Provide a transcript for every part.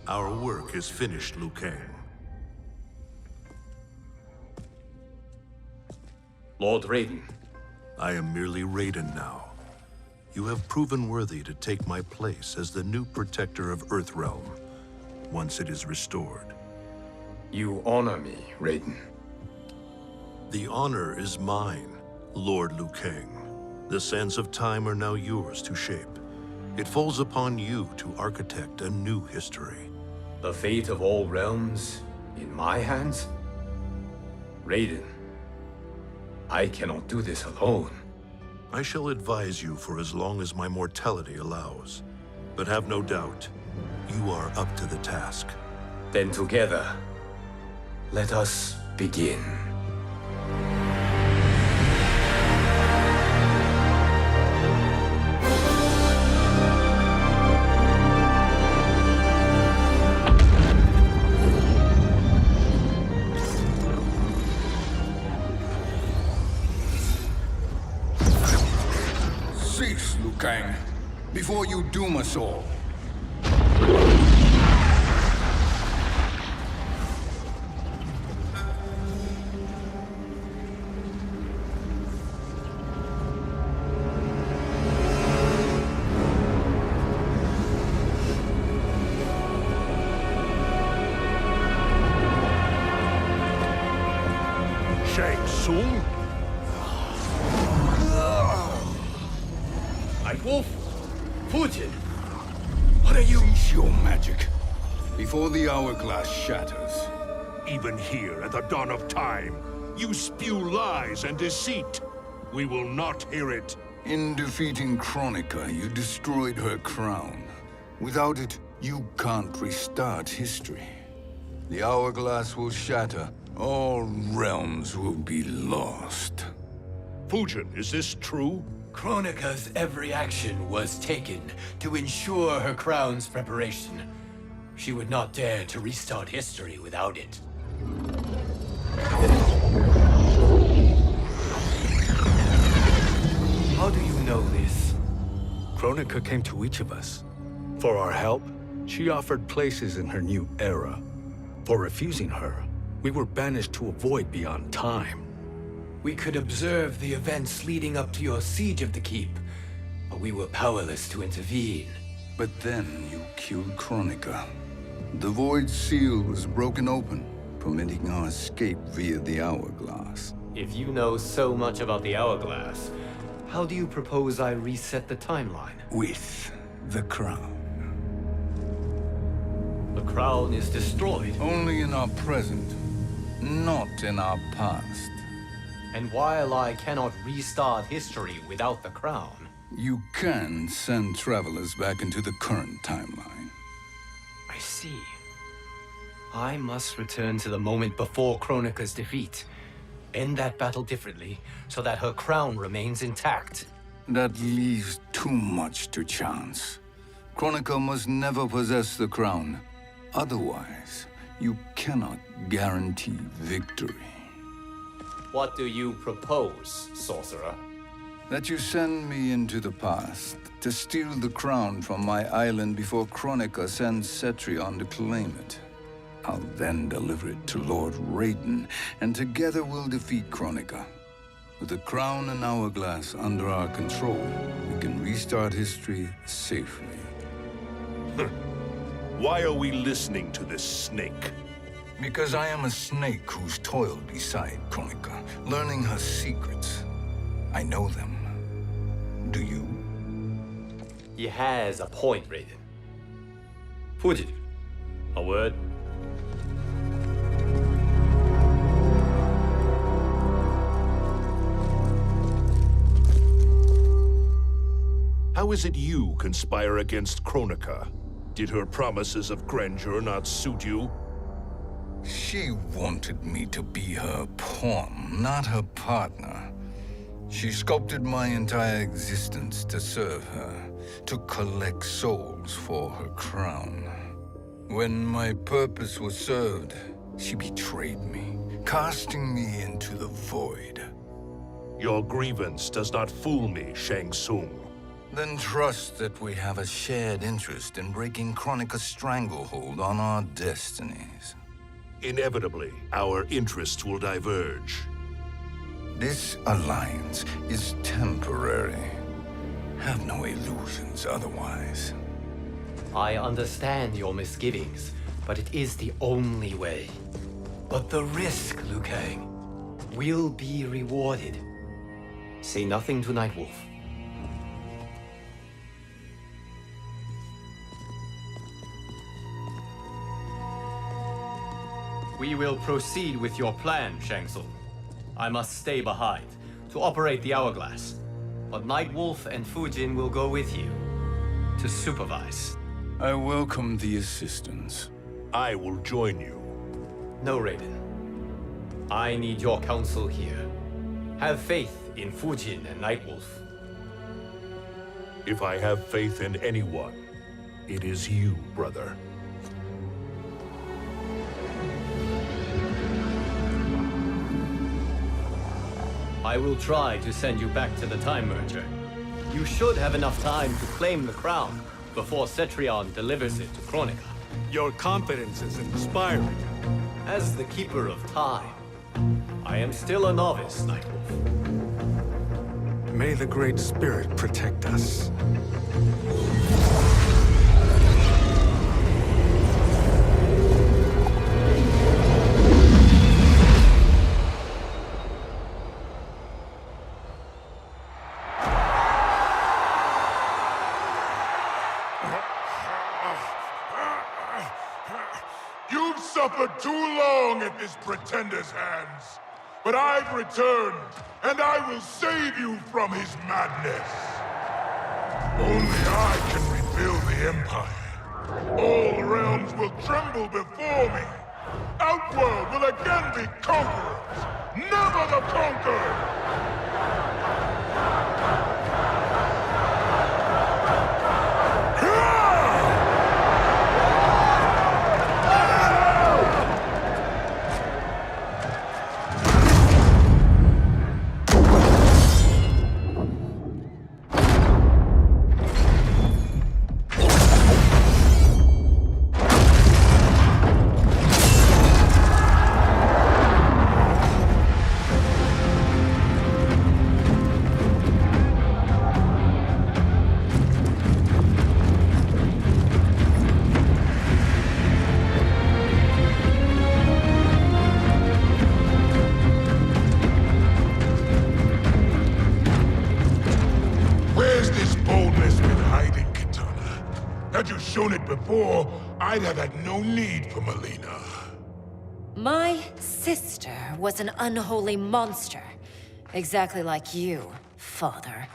Our work is finished, Liu Kang. Lord Raiden. I am merely Raiden now. You have proven worthy to take my place as the new protector of Earthrealm, once it is restored. You honor me, Raiden. The honor is mine, Lord Liu Kang. The sands of time are now yours to shape. It falls upon you to architect a new history. The fate of all realms in my hands? Raiden, I cannot do this alone. I shall advise you for as long as my mortality allows. But have no doubt, you are up to the task. Then together, let us begin. Cease, Liu Kang, before you doom us all. Shang Tsung? Wolf? Fujin? What are you? Cease your magic, before the hourglass shatters. Even here at the dawn of time, you spew lies and deceit. We will not hear it. In defeating Kronika, you destroyed her crown. Without it, you can't restart history. The hourglass will shatter. All realms will be lost. Fujin, is this true? Kronika's every action was taken to ensure her crown's preparation. She would not dare to restart history without it. How do you know this? Kronika came to each of us. For our help, she offered places in her new era. For refusing her, we were banished to a void beyond time. We could observe the events leading up to your siege of the keep, but we were powerless to intervene. But then you killed Kronika. The Void Seal was broken open, permitting our escape via the hourglass. If you know so much about the hourglass, how do you propose I reset the timeline? With the crown. The crown is destroyed. Only in our present, not in our past. And while I cannot restart history without the crown... You can send travelers back into the current timeline. I see. I must return to the moment before Kronika's defeat. End that battle differently, so that her crown remains intact. That leaves too much to chance. Kronika must never possess the crown. Otherwise, you cannot guarantee victory. What do you propose, sorcerer? That you send me into the past to steal the crown from my island before Kronika sends Cetrion to claim it. I'll then deliver it to Lord Raiden, and together we'll defeat Kronika. With the crown and hourglass under our control, we can restart history safely. Why are we listening to this snake? Because I am a snake who's toiled beside Kronika, learning her secrets. I know them. Do you? He has a point, Raiden. Fujin, a word? How is it you conspire against Kronika? Did her promises of grandeur not suit you? She wanted me to be her pawn, not her partner. She sculpted my entire existence to serve her, to collect souls for her crown. When my purpose was served, she betrayed me, casting me into the void. Your grievance does not fool me, Shang Tsung. Then trust that we have a shared interest in breaking Kronika's stranglehold on our destinies. Inevitably, our interests will diverge. This alliance is temporary. Have no illusions otherwise. I understand your misgivings, but it is the only way. But the risk, Liu Kang, will be rewarded. Say nothing to Nightwolf. We will proceed with your plan, Shang Tsung. I must stay behind to operate the Hourglass. But Nightwolf and Fujin will go with you to supervise. I welcome the assistance. I will join you. No, Raiden. I need your counsel here. Have faith in Fujin and Nightwolf. If I have faith in anyone, it is you, brother. I will try to send you back to the Time Merger. You should have enough time to claim the crown before Cetrion delivers it to Kronika. Your confidence is inspiring. As the Keeper of Time, I am still a novice, Nightwolf. May the Great Spirit protect us. You've suffered too long at this pretender's hands. But I've returned, and I will save you from his madness. Only I can rebuild the Empire. All realms will tremble before me. Outworld will again be conquerors, never the conquered! Had you shown it before, I'd have had no need for Melina. My sister was an unholy monster. Exactly like you, father.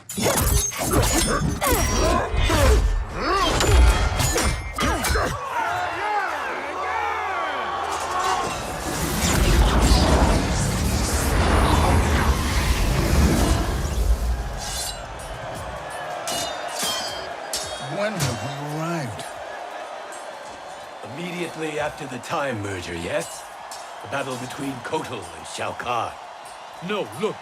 When have we arrived? Immediately after the Time Merger, yes? The battle between Kotal and Shao Kahn. No, look!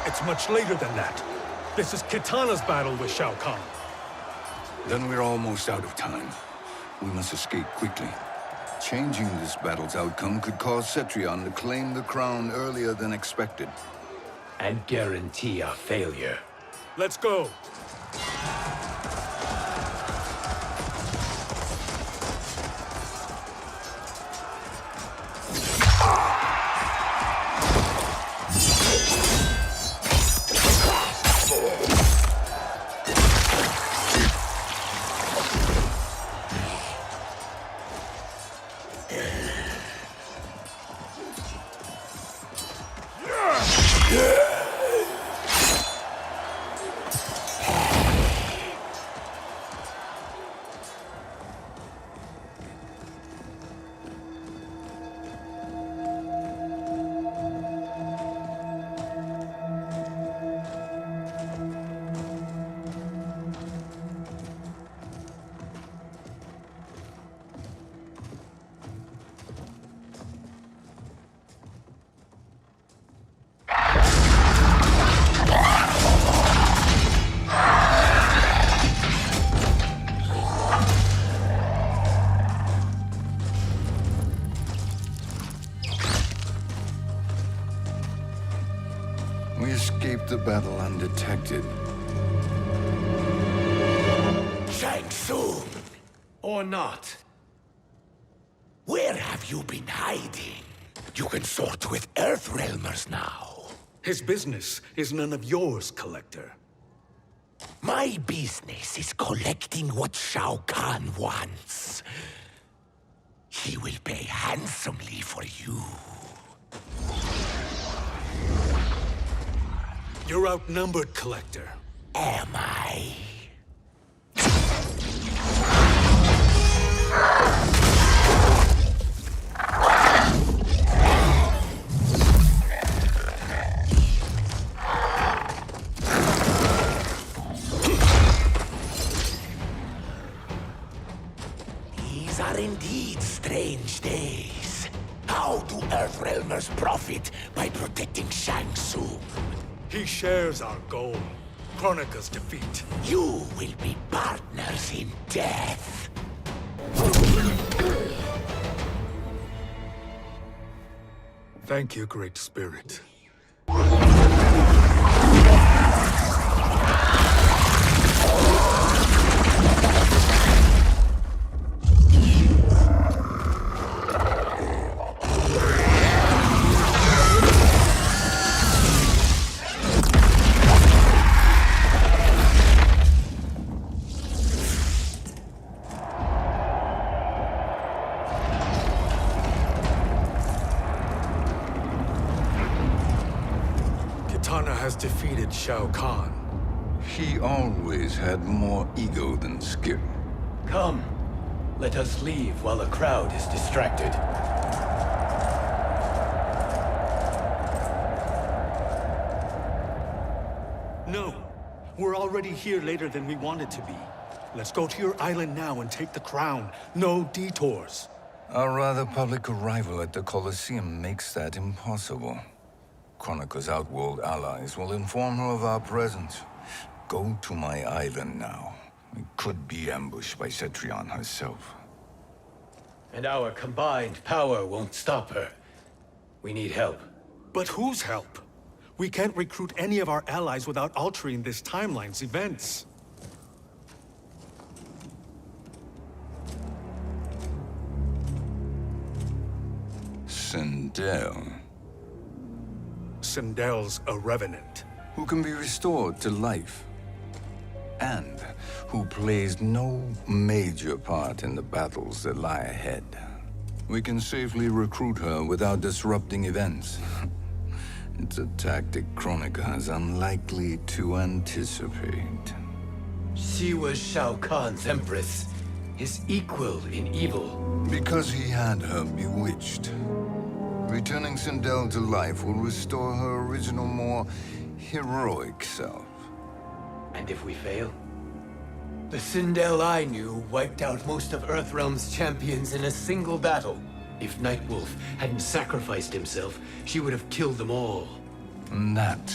It's much later than that. This is Kitana's battle with Shao Kahn. Then we're almost out of time. We must escape quickly. Changing this battle's outcome could cause Cetrion to claim the crown earlier than expected. And guarantee our failure. Let's go! We escaped the battle undetected. Shang Tsung! Or not. Where have you been hiding? You can sort with Earthrealmers now. His business is none of yours, Collector. My business is collecting what Shao Kahn wants. He will pay handsomely for you. You're outnumbered, Collector. Am I? These are indeed strange days. How do Earthrealmers profit by protecting Shang Tsung? He shares our goal. Kronika's defeat. You will be partners in death. Thank you, Great Spirit. Kitana has defeated Shao Kahn. He always had more ego than skill. Come, let us leave while the crowd is distracted. No, we're already here later than we wanted to be. Let's go to your island now and take the crown. No detours. Our rather public arrival at the Colosseum makes that impossible. Kronika's outworld allies will inform her of our presence. Go to my island now. We could be ambushed by Cetrion herself. And our combined power won't stop her. We need help. But whose help? We can't recruit any of our allies without altering this timeline's events. Sindel, Sindel's a revenant. who can be restored to life, and who plays no major part in the battles that lie ahead. We can safely recruit her without disrupting events. It's a tactic Kronika is unlikely to anticipate. She was Shao Kahn's empress, his equal in evil. Because he had her bewitched. Returning Sindel to life will restore her original, more heroic self. And if we fail? The Sindel I knew wiped out most of Earthrealm's champions in a single battle. If Nightwolf hadn't sacrificed himself, she would have killed them all. And that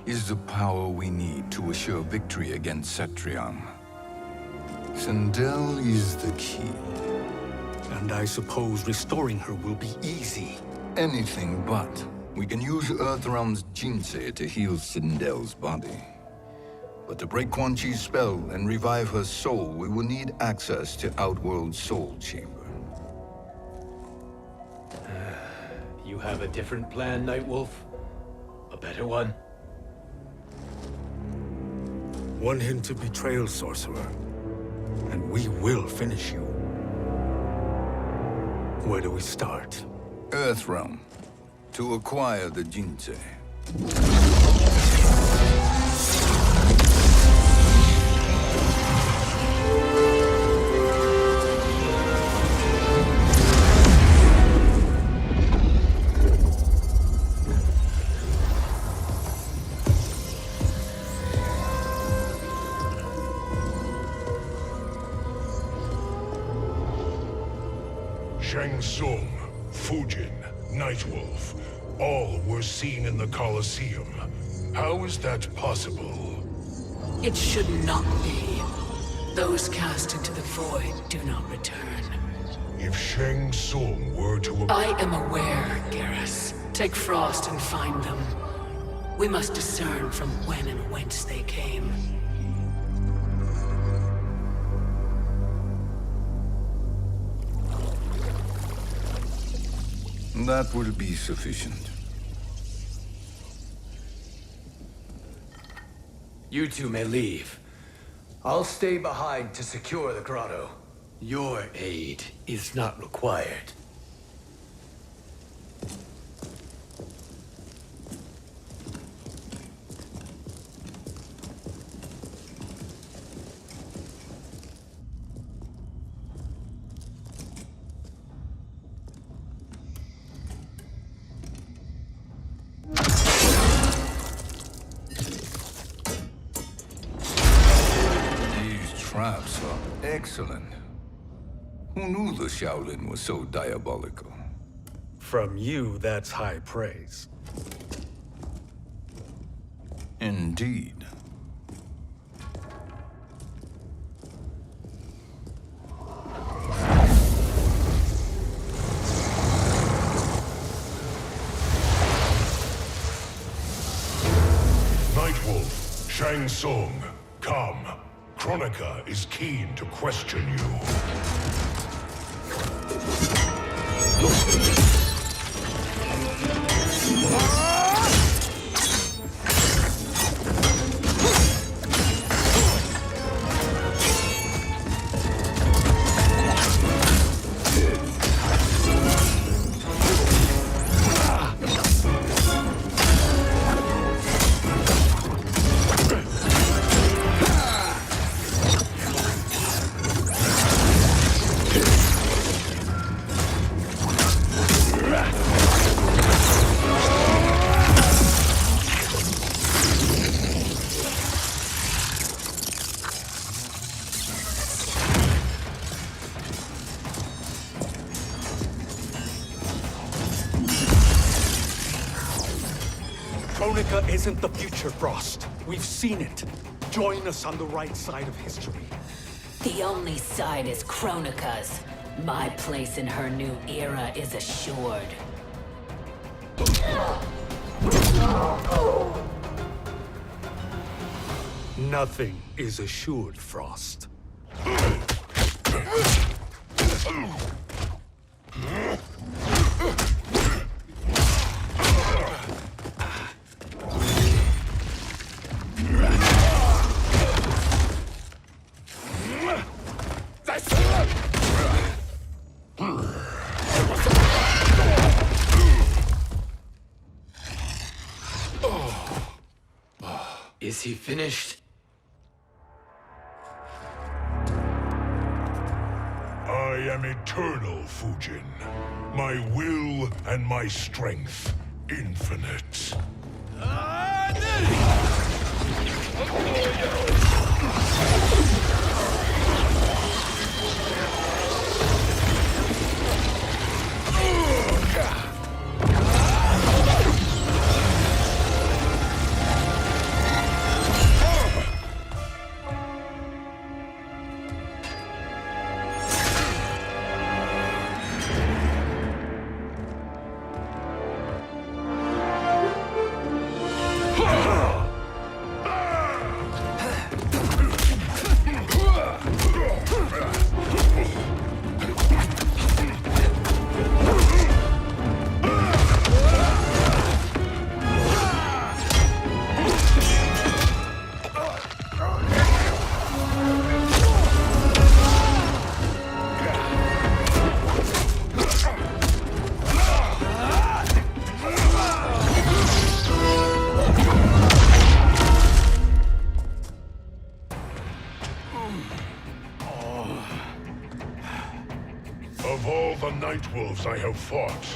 is the power we need to assure victory against Cetrion. Sindel is the key. And I suppose restoring her will be easy. Anything but. We can use Earthrealm's Jinsei to heal Sindel's body. But to break Quan Chi's spell and revive her soul, we will need access to Outworld's Soul Chamber. You have a different plan, Nightwolf? A better one? One hint of betrayal, sorcerer, and we will finish you. Where do we start? Earthrealm. To acquire the Jinsei. Shang Tsung, Fujin, Nightwolf, all were seen in the Colosseum. How is that possible? It should not be. Those cast into the void do not return. If Shang Tsung were to... I am aware, Garrus. Take Frost and find them. We must discern from when and whence they came. That will be sufficient. You two may leave. I'll stay behind to secure the grotto. Your aid is not required. Traps are excellent. Who knew the Shaolin was so diabolical? From you, that's high praise. Indeed. Nightwolf, Shang Tsung, come. Kronika is keen to question you. Kronika isn't the future, Frost. We've seen it. Join us on the right side of history. The only side is Kronika's. My place in her new era is assured. Nothing is assured, Frost. Is he finished? I am eternal, Fujin. My will and my strength, infinite. Of all the Nightwolves I have fought,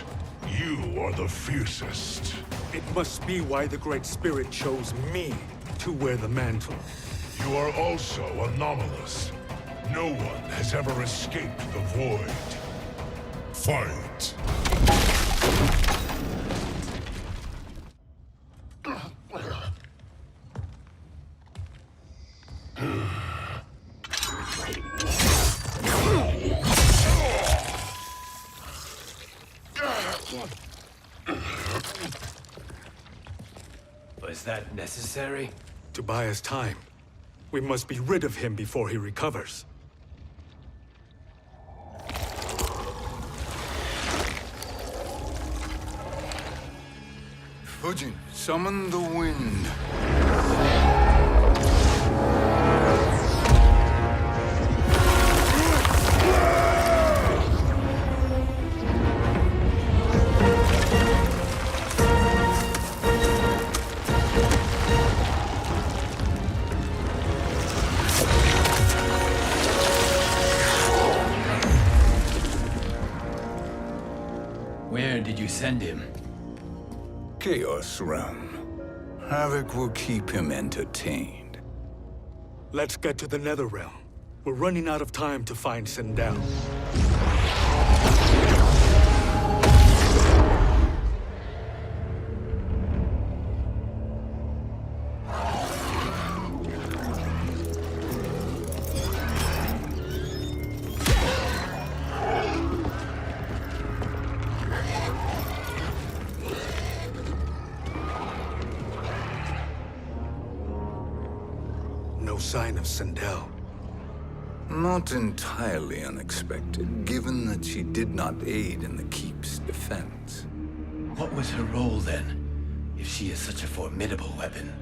you are the fiercest. It must be why the Great Spirit chose me to wear the mantle. You are also anomalous. No one has ever escaped the void. Fight! Was that necessary? To buy us time. We must be rid of him before he recovers. Fujin, summon the wind. Where did you send him? Chaos Realm. Havoc will keep him entertained. Let's get to the Netherrealm. We're running out of time to find Sindel. No sign of Sindel. Not entirely unexpected, given that she did not aid in the Keep's defense. What was her role then, if she is such a formidable weapon?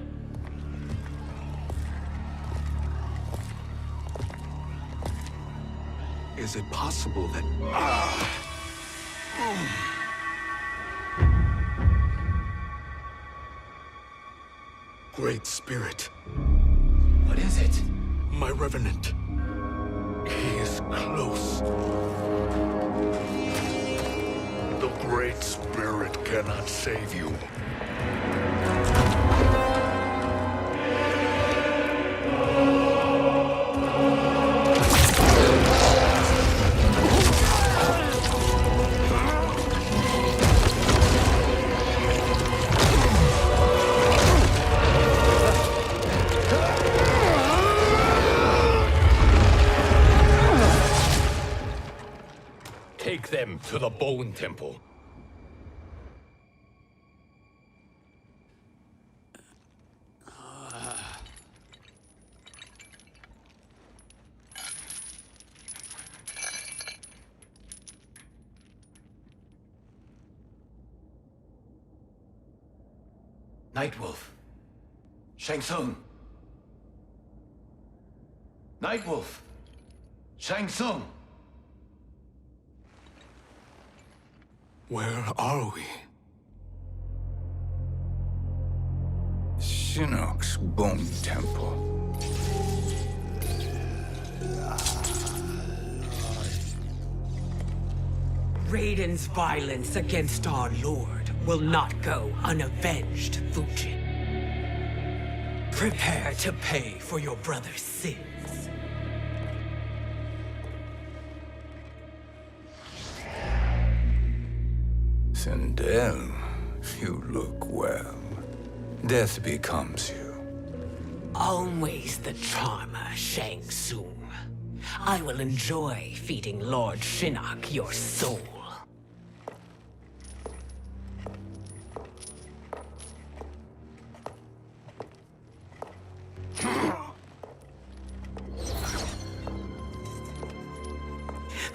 Is it possible that... Great Spirit. What is it? My Revenant. He is close. The Great Spirit cannot save you. Take them to the Bone Temple. Nightwolf. Shang Tsung. Nightwolf. Shang Tsung. Where are we? Shinnok's Bone Temple. Raiden's violence against our Lord will not go unavenged, Fujin. Prepare to pay for your brother's sins. Sindel, you look well. Death becomes you. Always the charmer, Shang Tsung. I will enjoy feeding Lord Shinnok your soul.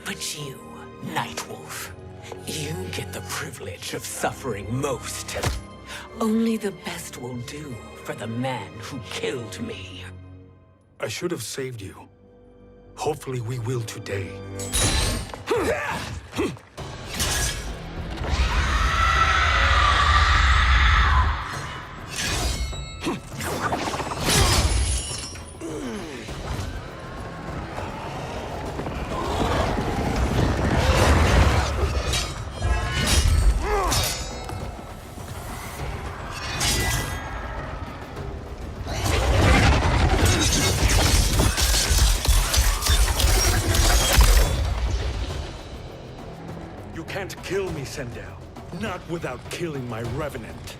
But you, Nightwolf, you get the privilege of suffering most. Only the best will do for the man who killed me. I should have saved you. Hopefully we will today. You can't kill me, Sindel. Not without killing my Revenant.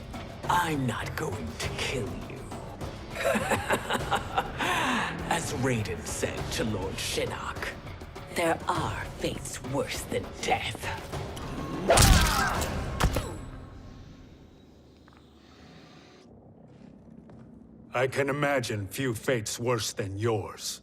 I'm not going to kill you. As Raiden said to Lord Shinnok, there are fates worse than death. I can imagine few fates worse than yours.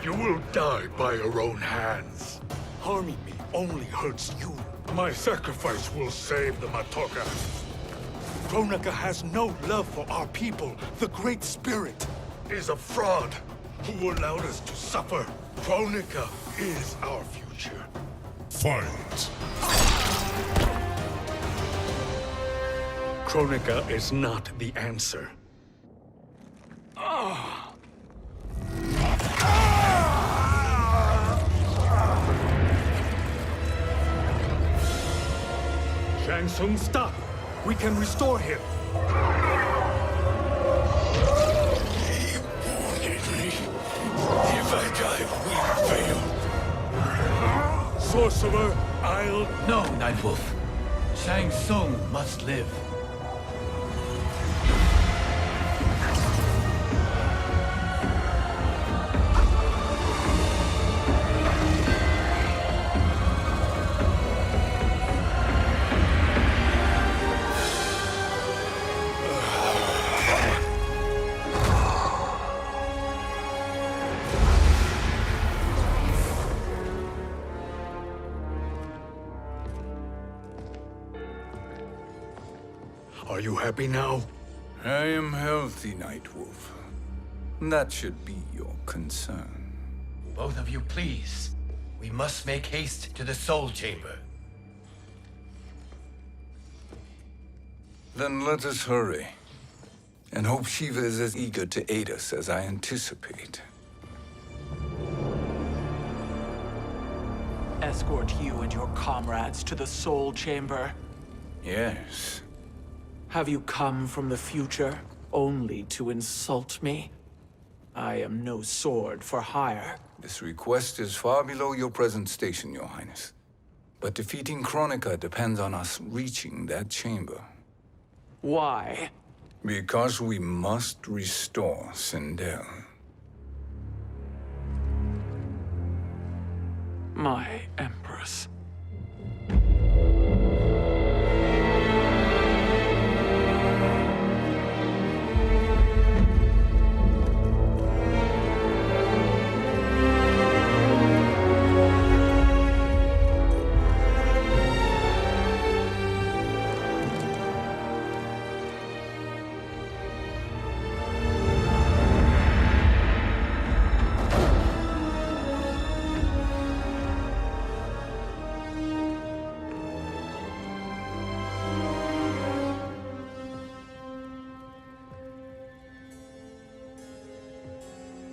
You will die by your own hands. Harming me only hurts you. My sacrifice will save the Matoka. Kronika has no love for our people. The Great Spirit Is a fraud who allowed us to suffer. Kronika is our future. Fight. Kronika is not the answer. Shang Tsung, stop! We can restore him! If I die, we fail. Sorcerer, I'll... No, Nightwolf. Shang Tsung must live. Are you happy now? I am healthy, Nightwolf. That should be your concern. Both of you, please. We must make haste to the Soul Chamber. Then let us hurry. And hope Shiva is as eager to aid us as I anticipate. Escort you and your comrades to the Soul Chamber. Yes. Have you come from the future only to insult me? I am no sword for hire. This request is far below your present station, Your Highness. But defeating Kronika depends on us reaching that chamber. Why? Because we must restore Sindel. My Empress.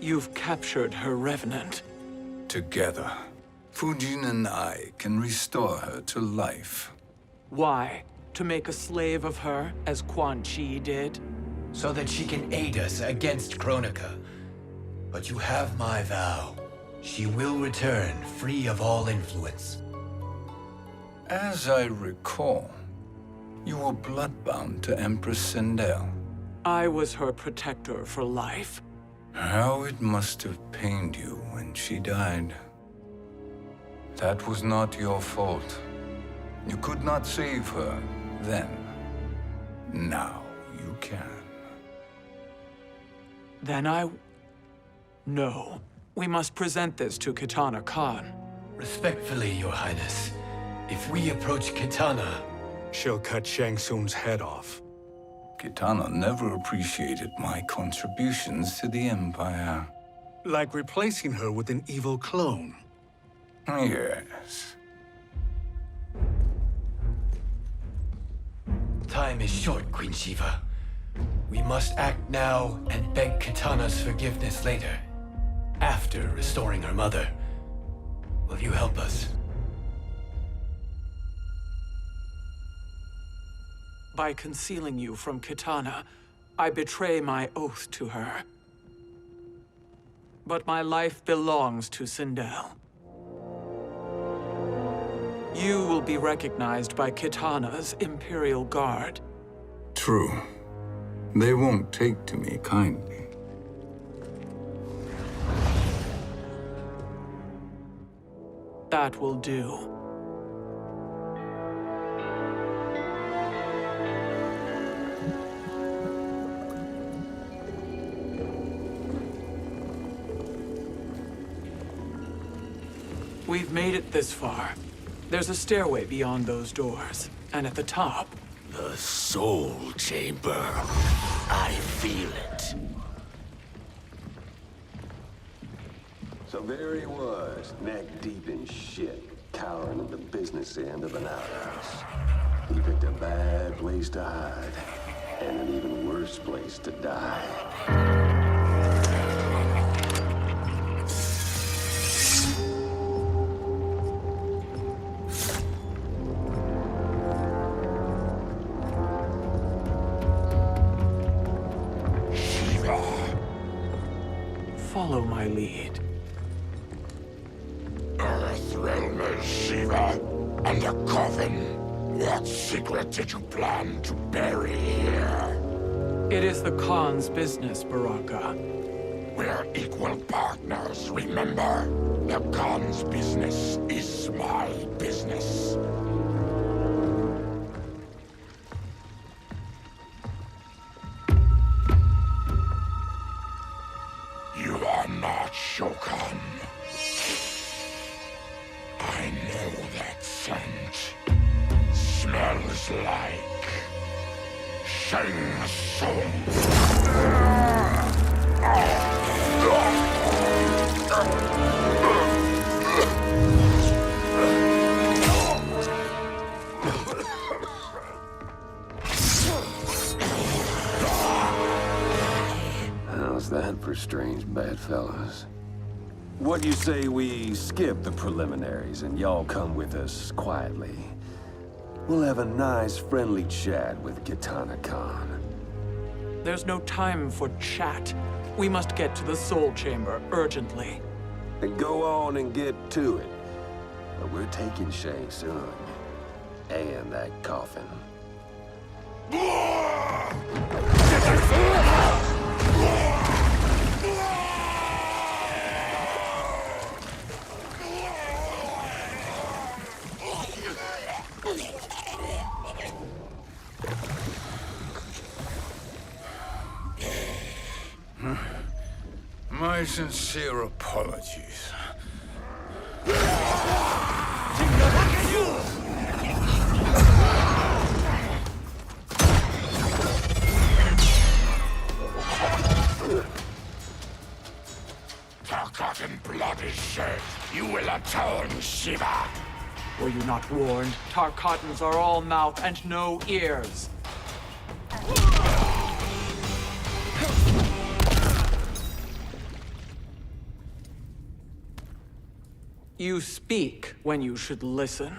You've captured her revenant. Together, Fujin and I can restore her to life. Why? To make a slave of her, as Quan Chi did? So that she can aid us against Kronika. But you have my vow. She will return free of all influence. As I recall, you were bloodbound to Empress Sindel. I was her protector for life. How it must have pained you when she died. That was not your fault. You could not save her then. Now you can. Then No. We must present this to Kitana Khan. Respectfully, Your Highness, if we approach Kitana... She'll cut Shang Tsung's head off. Kitana never appreciated my contributions to the Empire. Like replacing her with an evil clone. Yes. Time is short, Queen Shiva. We must act now and beg Kitana's forgiveness later. After restoring her mother. Will you help us? By concealing you from Kitana, I betray my oath to her. But my life belongs to Sindel. You will be recognized by Kitana's Imperial Guard. True. They won't take to me kindly. That will do. We've made it this far. There's a stairway beyond those doors, and at the top... The Soul Chamber. I feel it. So there he was, neck deep in shit, cowering at the business end of an outhouse. He picked a bad place to hide, and an even worse place to die. Follow my lead. Earthrealm is Shiva, and a coffin. What secret did you plan to bury here? It is the Khan's business, Baraka. We're equal partners, remember? The Khan's business is my business. You are not Shokan. I know that scent. Smells like Shang Tsung. How's that for strange bedfellows? What do you say we skip the preliminaries and y'all come with us quietly? We'll have a nice, friendly chat with Kitana Khan. There's no time for chat. We must get to the Soul Chamber urgently. Then go on and get to it. But we're taking Shang Tsung. And that coffin. My sincere apologies. Forgotten blood is shed. You will atone, Shiva. Were you not warned? Tarkatans are all mouth and no ears. You speak when you should listen.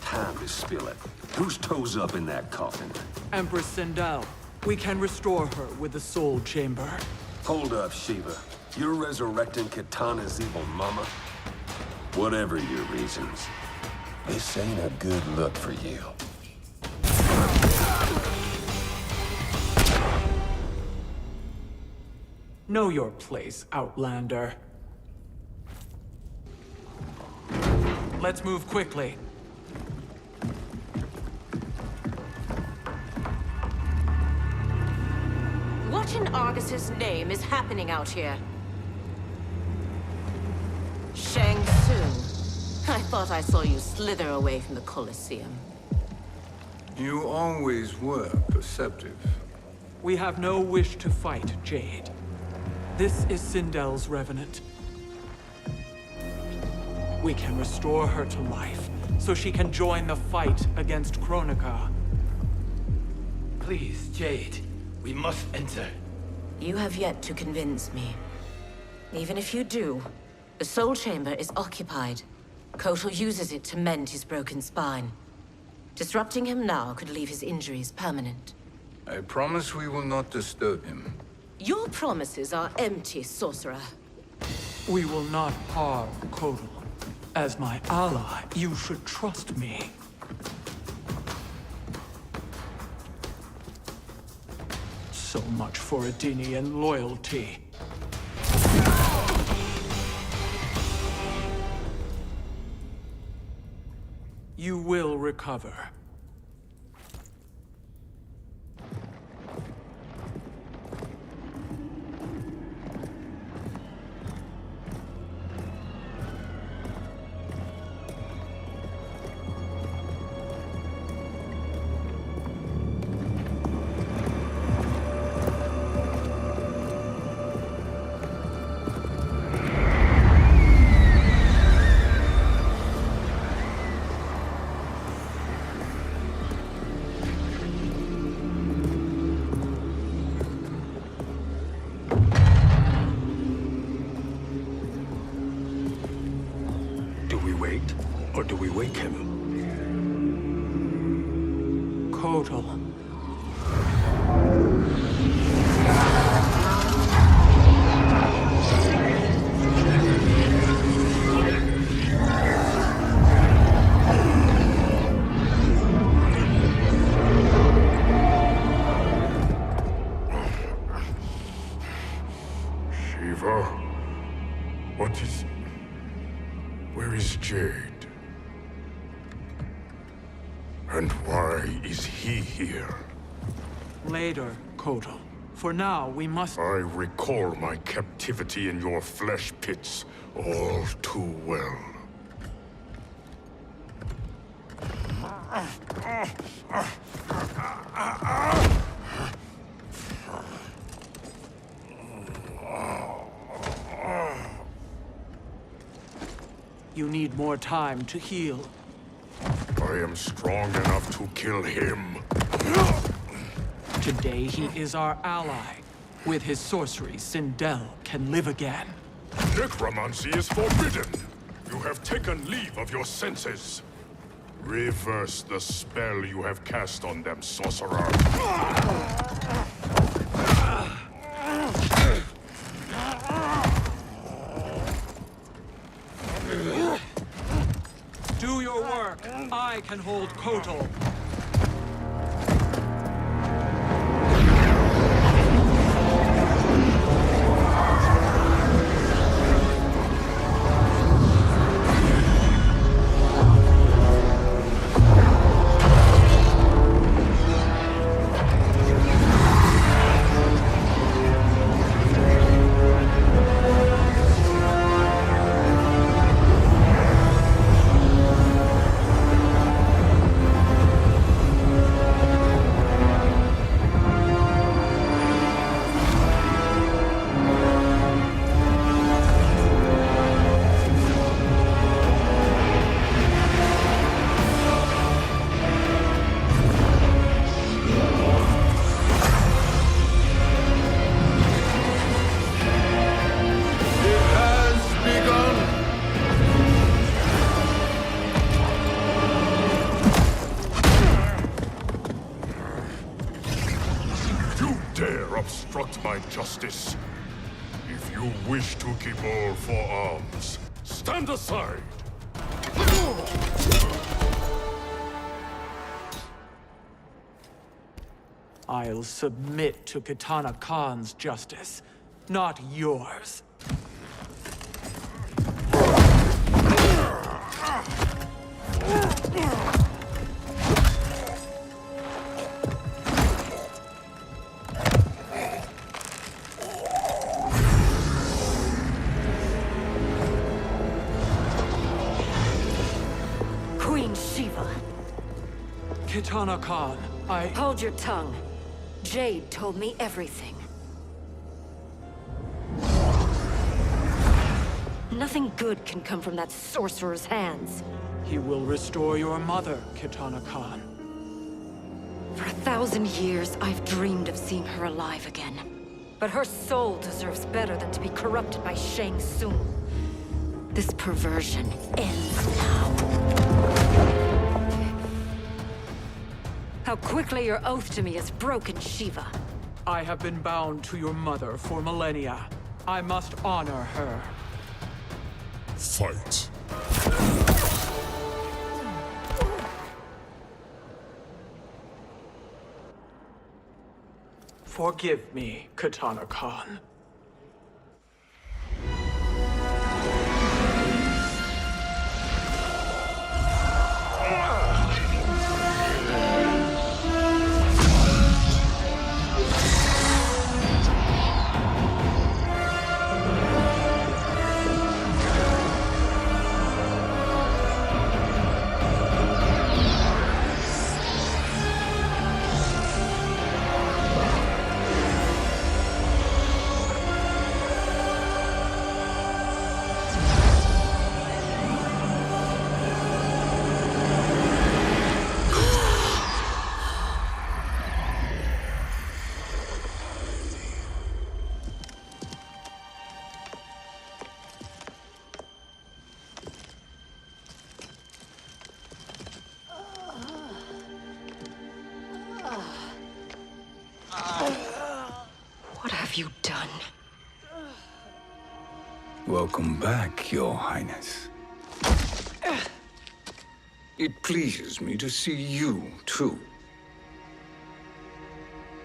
Time to spill it. Whose toes up in that coffin? Empress Sindel. We can restore her with the Soul Chamber. Hold up, Shiva. You're resurrecting Kitana's evil mama? Whatever your reasons, this ain't a good look for you. Know your place, Outlander. Let's move quickly. What in Argus's name is happening out here? Shang Tsung. I thought I saw you slither away from the Colosseum. You always were perceptive. We have no wish to fight, Jade. This is Sindel's Revenant. We can restore her to life, so she can join the fight against Kronika. Please, Jade. We must enter. You have yet to convince me. Even if you do, the Soul Chamber is occupied. Kotal uses it to mend his broken spine. Disrupting him now could leave his injuries permanent. I promise we will not disturb him. Your promises are empty, sorcerer. We will not harm Kotal. As my ally, you should trust me. So much for Adenian loyalty. You will recover. Do we wait, or do we wake him? Kotal. Shiva? What is... Where is Jade? And why is he here? Later, Kotal. For now, we must... I recall my captivity in your flesh pits all too well. You need more time to heal. I am strong enough to kill him. Today, he is our ally. With his sorcery, Sindel can live again. Necromancy is forbidden. You have taken leave of your senses. Reverse the spell you have cast on them, sorcerer. Do your work. I can hold Kotal. Obstruct my justice. If you wish to keep all 4 arms, stand aside! I'll submit to Kitana Khan's justice, not yours. Queen Shiva. Kitana Khan, I... Hold your tongue. Jade told me everything. Nothing good can come from that sorcerer's hands. He will restore your mother, Kitana Khan. For 1,000 years, I've dreamed of seeing her alive again. But her soul deserves better than to be corrupted by Shang Tsung. This perversion ends now. How quickly your oath to me has broken, Shiva. I have been bound to your mother for millennia. I must honor her. Fight. Forgive me, Kitana Khan. What have you done? Welcome back, Your Highness. It pleases me to see you, too.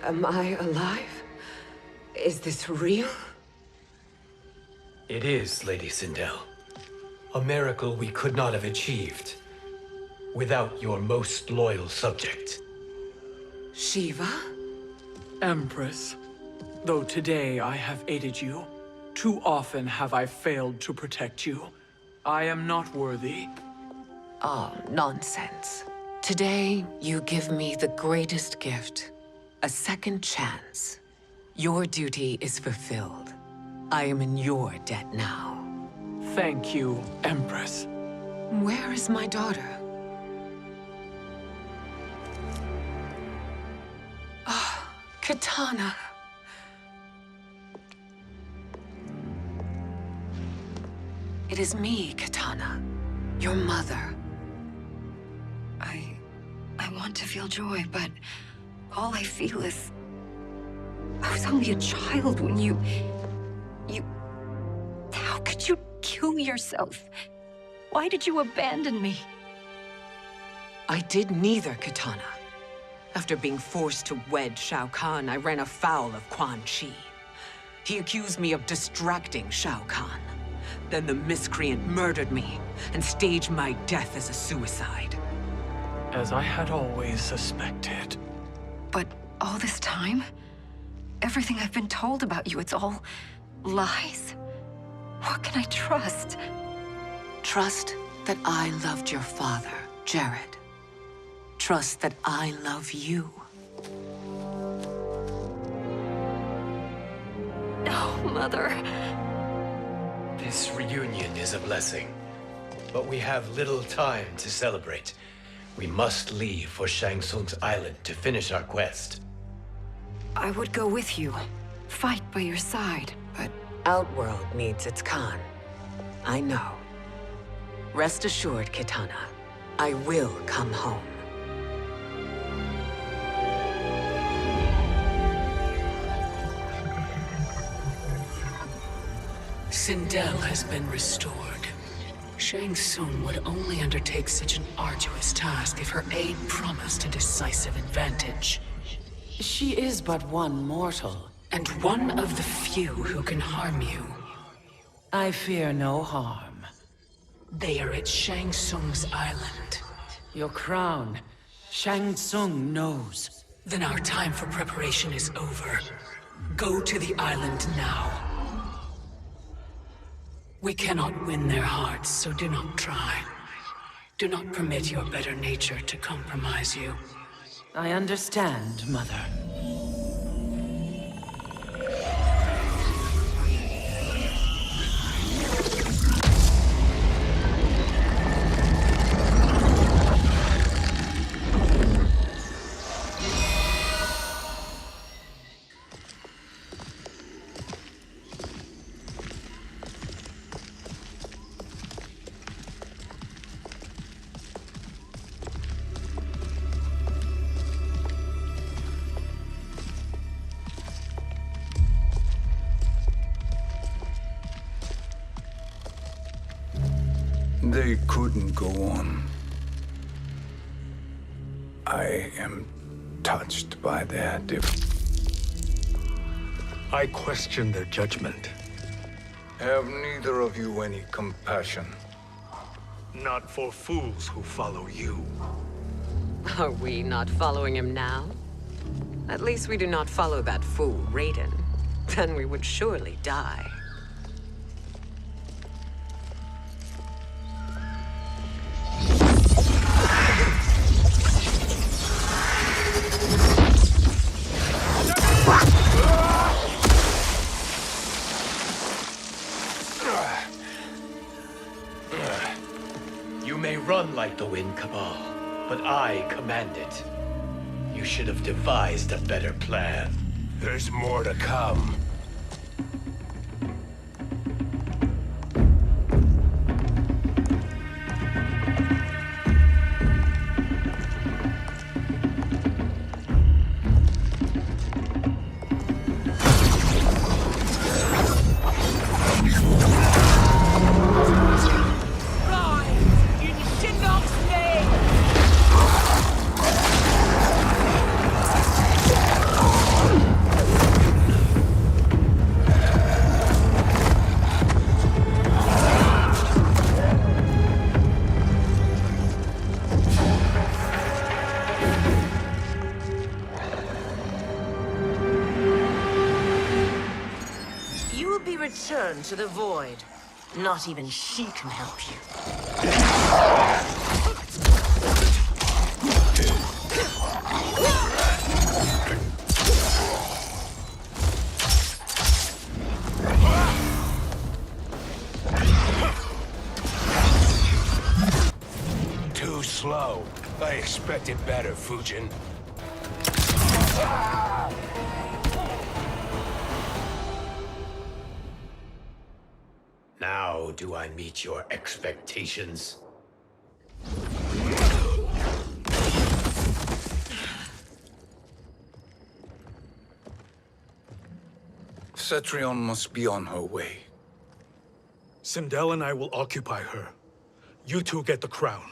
Am I alive? Is this real? It is, Lady Sindel. A miracle we could not have achieved without your most loyal subject. Shiva? Empress, though today I have aided you, too often have I failed to protect you. I am not worthy. Oh, nonsense. Today, you give me the greatest gift. A second chance. Your duty is fulfilled. I am in your debt now. Thank you, Empress. Where is my daughter? Ah, Kitana. It is me, Kitana. Your mother. I want to feel joy, but all I feel is... I was only a child when you... How could you kill yourself? Why did you abandon me? I did neither, Kitana. After being forced to wed Shao Kahn, I ran afoul of Quan Chi. He accused me of distracting Shao Kahn. Then the miscreant murdered me and staged my death as a suicide. As I had always suspected. But all this time? Everything I've been told about you, it's all lies? What can I trust? Trust that I loved your father, Jared. Trust that I love you. Oh, Mother. This reunion is a blessing, but we have little time to celebrate. We must leave for Shang Tsung's island to finish our quest. I would go with you, fight by your side, but... Outworld needs its Khan. I know. Rest assured, Kitana, I will come home. Sindel has been restored. Shang Tsung would only undertake such an arduous task if her aid promised a decisive advantage. She is but one mortal, and one of the few who can harm you. I fear no harm. They are at Shang Tsung's island. Your crown, Shang Tsung knows. Then our time for preparation is over. Go to the island now. We cannot win their hearts, so do not try. Do not permit your better nature to compromise you. I understand, Mother. They couldn't go on. I am touched by their I question their judgment. Have neither of you any compassion? Not for fools who follow you. Are we not following him now? At least we do not follow that fool, Raiden. Then we would surely die. You may run like the wind, Cabal, but I command it. You should have devised a better plan. There's more to come. Return to the void. Not even she can help you. Too slow. I expected better, Fujin. Now do I meet your expectations? Cetrion must be on her way. Sindel and I will occupy her. You two get the crown.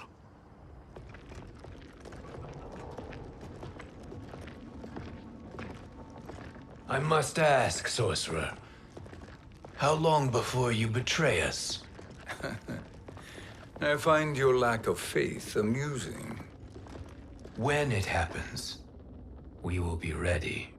I must ask, sorcerer. How long before you betray us? I find your lack of faith amusing. When it happens, we will be ready.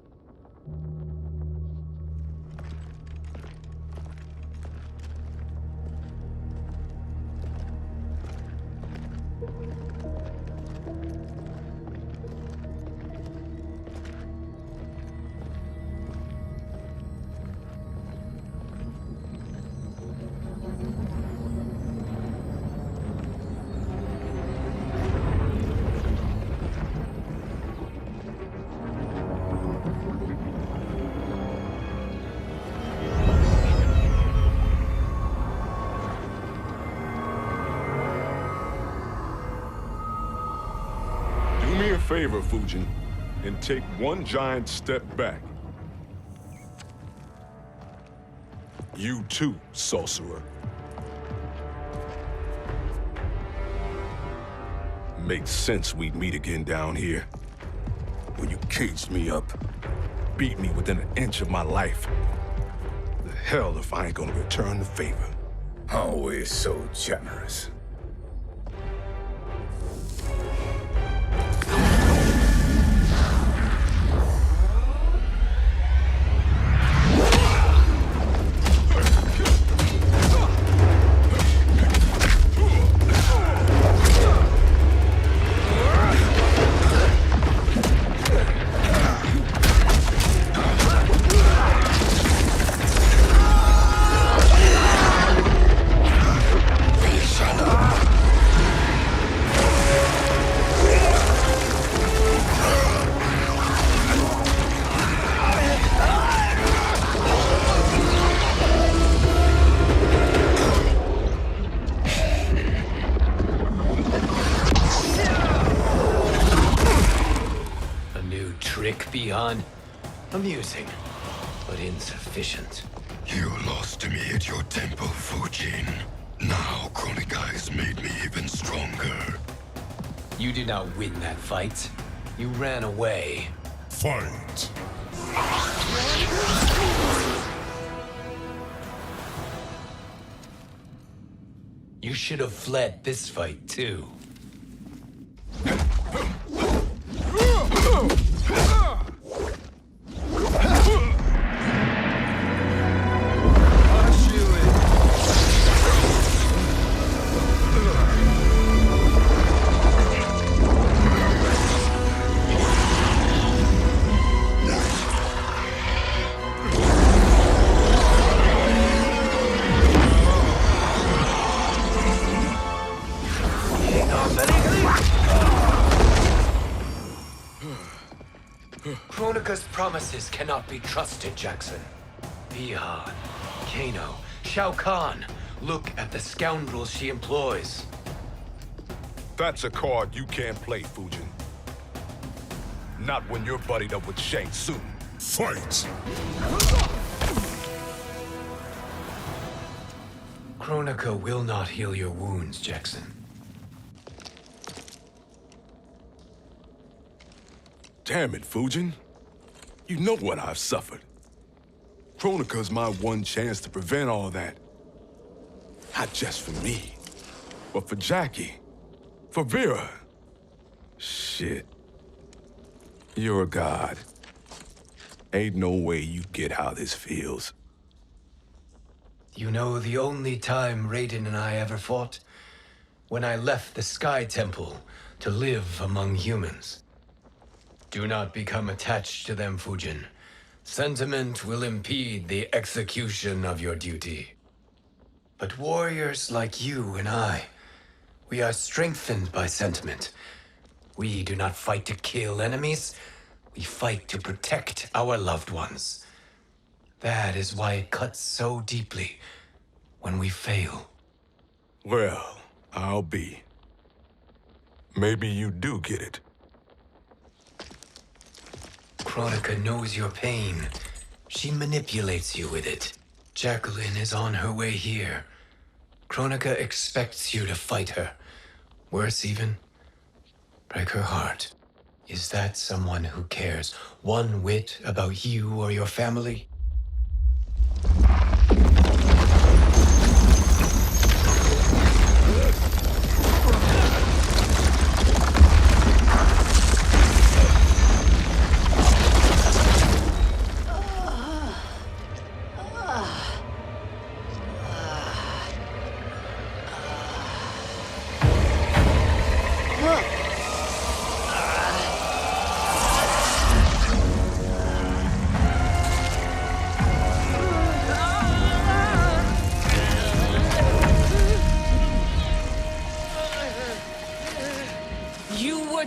Favor, Fujin, and take one giant step back. You too, sorcerer. Makes sense we'd meet again down here. When you caged me up, beat me within an inch of my life. The hell if I ain't gonna return the favor. Always so generous. Beyond amusing, but insufficient. You lost to me at your temple, Fujin. Now Kronika is made You did not win that fight. You ran away. Fight! You should have fled this fight, too. Kronika's promises cannot be trusted, Jackson. Bihan, Kano, Shao Kahn. Look at the scoundrels she employs. That's a card you can't play, Fujin. Not when you're buddied up with Shang Tsung. Fight! Kronika will not heal your wounds, Jackson. Damn it, Fujin. You know what I've suffered. Kronika's my one chance to prevent all that. Not just for me, but for Jackie, for Vera. Shit. You're a god. Ain't no way you get how this feels. You know the only time Raiden and I ever fought? When I left the Sky Temple to live among humans. Do not become attached to them, Fujin. Sentiment will impede the execution of your duty. But warriors like you and I, we are strengthened by sentiment. We do not fight to kill enemies. We fight to protect our loved ones. That is why it cuts so deeply when we fail. Well, I'll be. Maybe you do get it. Kronika knows your pain. She manipulates you with it. Jacqueline is on her way here. Kronika expects you to fight her. Worse even, break her heart. Is that someone who cares one whit about you or your family?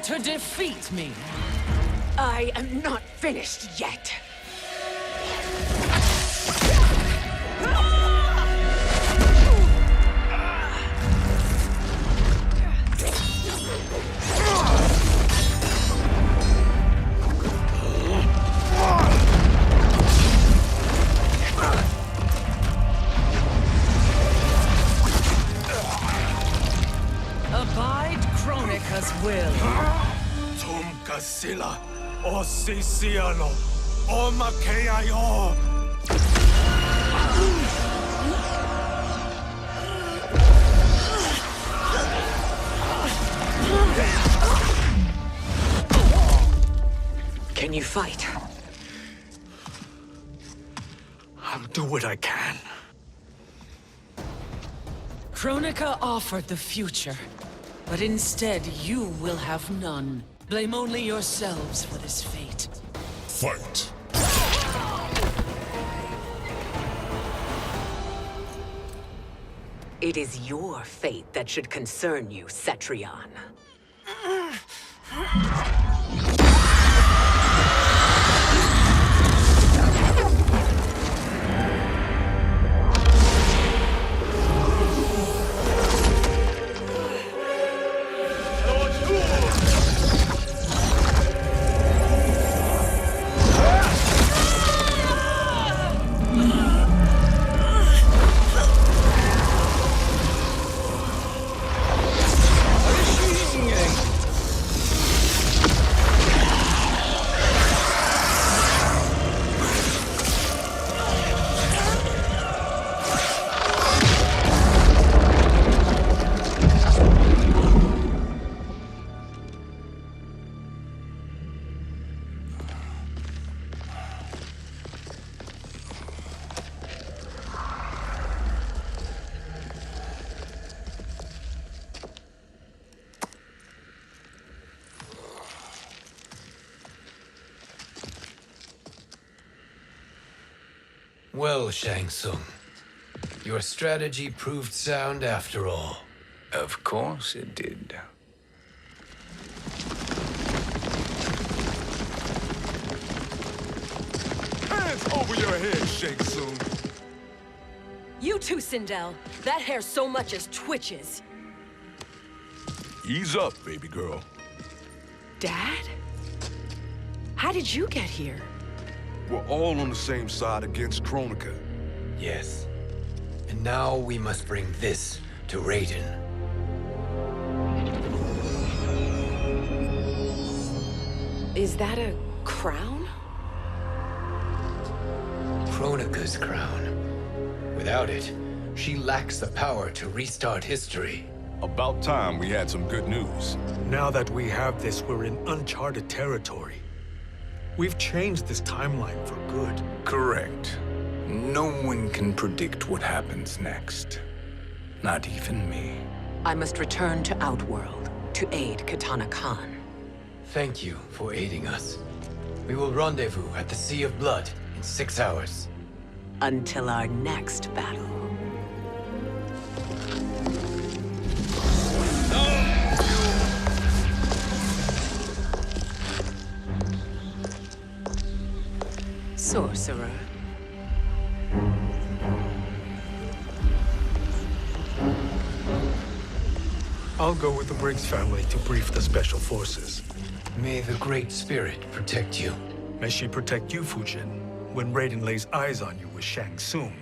To defeat me. I am not finished yet. Abide Kronika's will. Sila, o Siciano, o Makeayo. Can you fight? I'll do what I can. Kronika offered the future, but instead you will have none. Blame only yourselves for this fate. Fight! It is your fate that should concern you, Cetrion. Well, Shang Tsung, your strategy proved sound after all. Of course it did. Hands over your head, Shang Tsung. You too, Sindel. That hair so much as twitches. Ease up, baby girl. Dad? How did you get here? We're all on the same side against Kronika. Yes. And now we must bring this to Raiden. Is that a crown? Kronika's crown. Without it, she lacks the power to restart history. About time we had some good news. Now that we have this, we're in uncharted territory. We've changed this timeline for good. Correct. No one can predict what happens next. Not even me. I must return to Outworld to aid Katana Khan. Thank you for aiding us. We will rendezvous at the Sea of Blood in 6 hours. Until our next battle. Sorcerer. I'll go with the Briggs family to brief the Special Forces. May the Great Spirit protect you. May she protect you, Fujin, when Raiden lays eyes on you with Shang Tsung.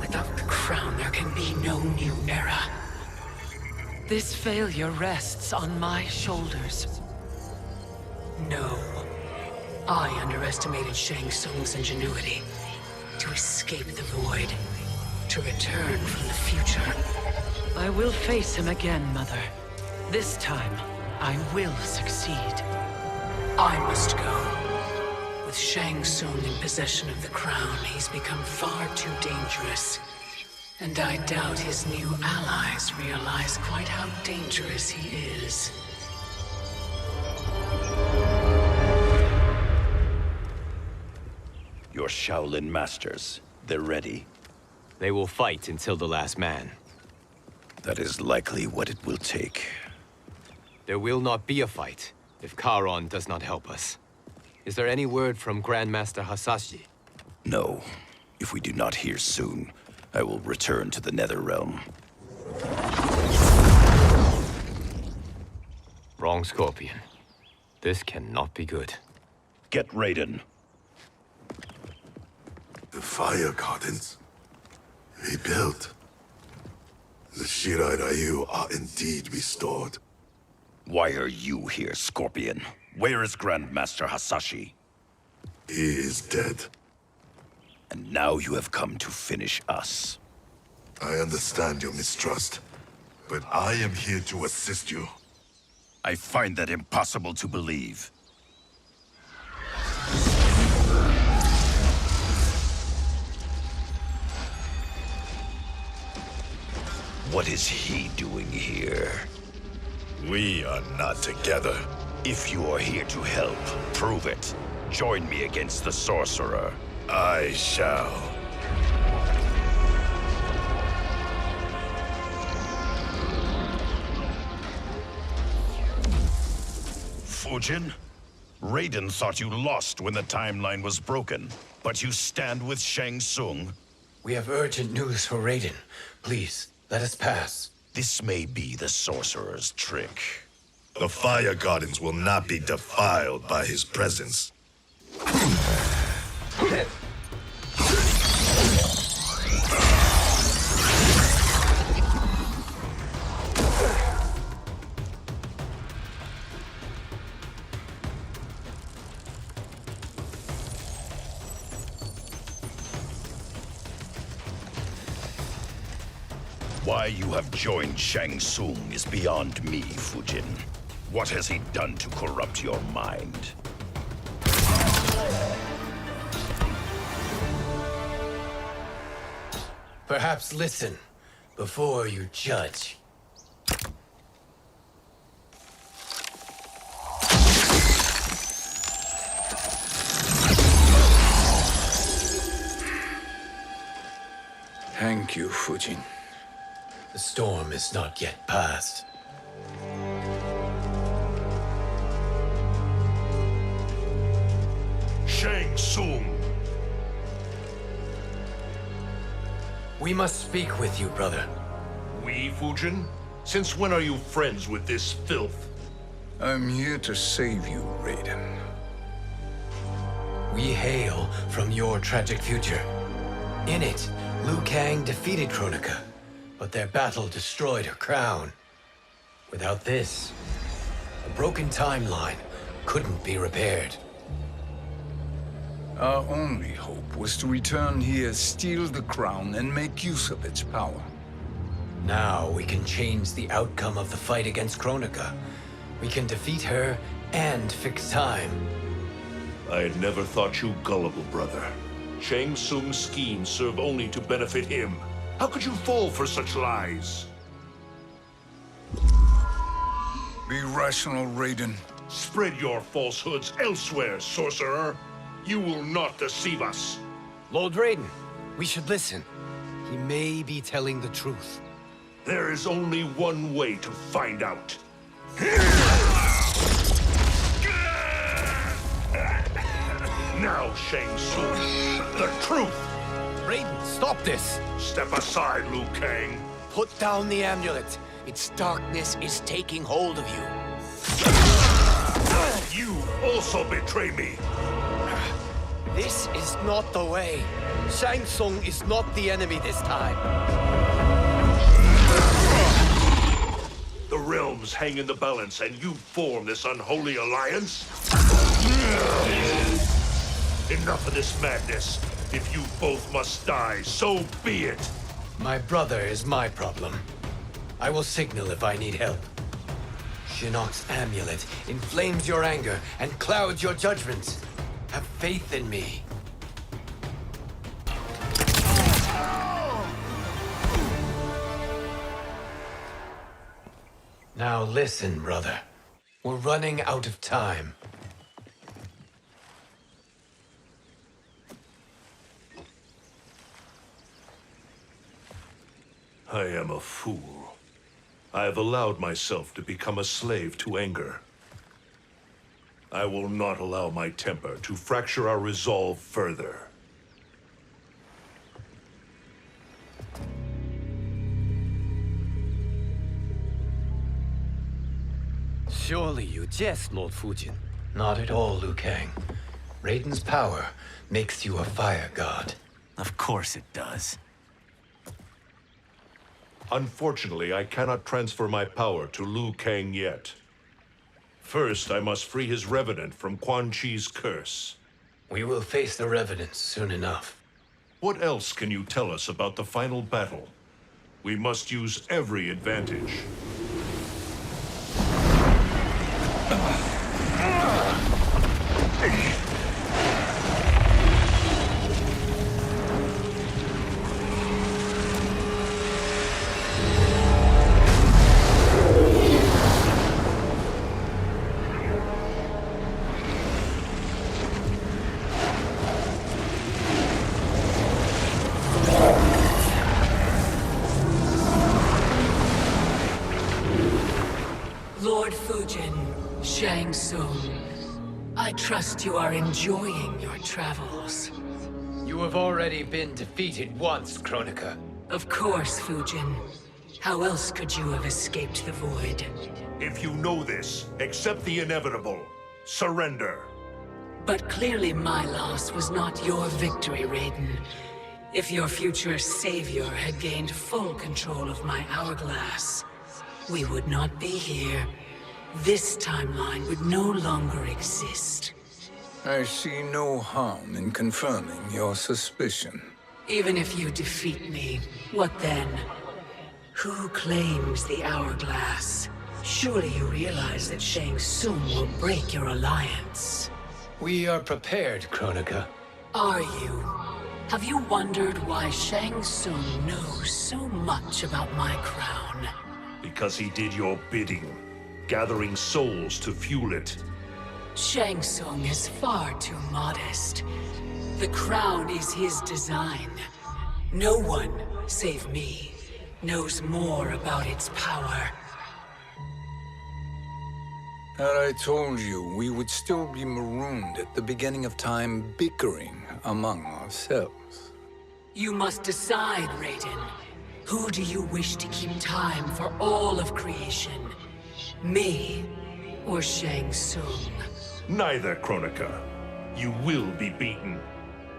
Without the crown, there can be no new era. This failure rests on my shoulders. No. I underestimated Shang Tsung's ingenuity. To escape the void. To return from the future. I will face him again, Mother. This time, I will succeed. I must go. With Shang Tsung in possession of the crown, he's become far too dangerous. And I doubt his new allies realize quite how dangerous he is. Your Shaolin masters, they're ready. They will fight until the last man. That is likely what it will take. There will not be a fight if Charon does not help us. Is there any word from Grandmaster Hasashi? No. If we do not hear soon, I will return to the Netherrealm. Wrong, Scorpion. This cannot be good. Get Raiden. The fire gardens. Rebuilt. The Shirai Ryu are indeed restored. Why are you here, Scorpion? Where is Grandmaster Hasashi? He is dead. And now you have come to finish us. I understand your mistrust, but I am here to assist you. I find that impossible to believe. What is he doing here? We are not together. If you are here to help, prove it. Join me against the Sorcerer. I shall. Fujin? Raiden thought you lost when the timeline was broken, but you stand with Shang Tsung. We have urgent news for Raiden. Please, let us pass. This may be the Sorcerer's trick. The fire gardens will not be defiled by his presence. Why you have joined Shang Tsung is beyond me, Fujin. What has he done to corrupt your mind? Perhaps listen before you judge. Thank you, Fujin. The storm is not yet past. Shang Tsung! We must speak with you, brother. We, Fujin? Since when are you friends with this filth? I'm here to save you, Raiden. We hail from your tragic future. In it, Liu Kang defeated Kronika, but their battle destroyed her crown. Without this, a broken timeline couldn't be repaired. Our only hope was to return here, steal the crown, and make use of its power. Now we can change the outcome of the fight against Kronika. We can defeat her and fix time. I had never thought you gullible, brother. Shang Tsung's schemes serve only to benefit him. How could you fall for such lies? Be rational, Raiden. Spread your falsehoods elsewhere, sorcerer. You will not deceive us. Lord Raiden, we should listen. He may be telling the truth. There is only one way to find out. Now, Shang Tsung, the truth! Raiden, stop this! Step aside, Liu Kang. Put down the amulet. Its darkness is taking hold of you. You also betray me. This is not the way. Shang Tsung is not the enemy this time. The realms hang in the balance, and you form this unholy alliance? Enough of this madness. If you both must die, so be it. My brother is my problem. I will signal if I need help. Shinnok's amulet inflames your anger and clouds your judgment. Have faith in me. Now listen, brother. We're running out of time. I am a fool. I have allowed myself to become a slave to anger. I will not allow my temper to fracture our resolve further. Surely you jest, Lord Fujin. Not at all, Liu Kang. Raiden's power makes you a fire god. Of course it does. Unfortunately, I cannot transfer my power to Liu Kang yet. First, I must free his revenant from Quan Chi's curse. We will face the revenants soon enough. What else can you tell us about the final battle? We must use every advantage. Lord Fujin, Shang Tsung, I trust you are enjoying your travels. You have already been defeated once, Kronika. Of course, Fujin. How else could you have escaped the void? If you know this, accept the inevitable. Surrender. But clearly my loss was not your victory, Raiden. If your future savior had gained full control of my hourglass, we would not be here. This timeline would no longer exist. I see no harm in confirming your suspicion. Even if you defeat me, what then? Who claims the hourglass? Surely you realize that Shang Tsung will break your alliance. We are prepared, Kronika. Are you? Have you wondered why Shang Tsung knows so much about my crown? Because he did your bidding, gathering souls to fuel it. Shang Tsung is far too modest. The crown is his design. No one, save me, knows more about its power. Had I told you, we would still be marooned at the beginning of time, bickering among ourselves. You must decide, Raiden. Who do you wish to keep time for all of creation? Me or Shang Tsung? Neither, Kronika. You will be beaten.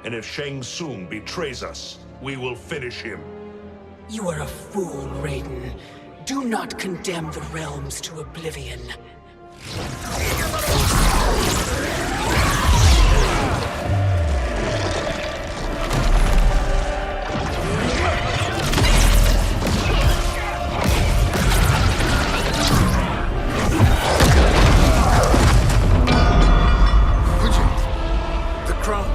And if Shang Tsung betrays us, we will finish him. You are a fool, Raiden. Do not condemn the realms to oblivion. The crown.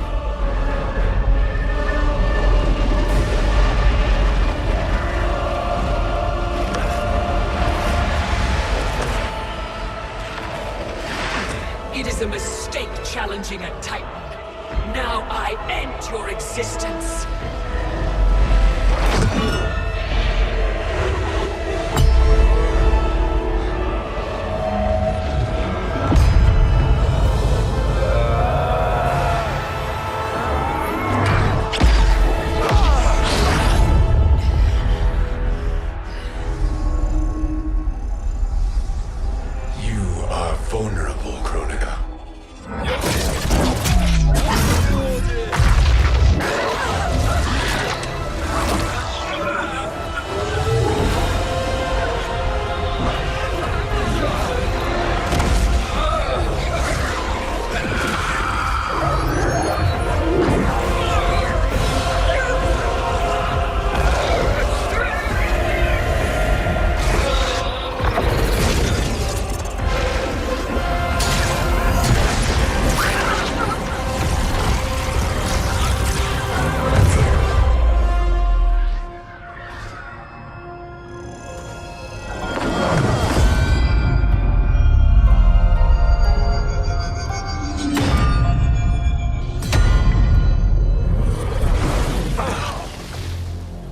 It is a mistake challenging a Titan. Now I end your existence. You are vulnerable, Kronika.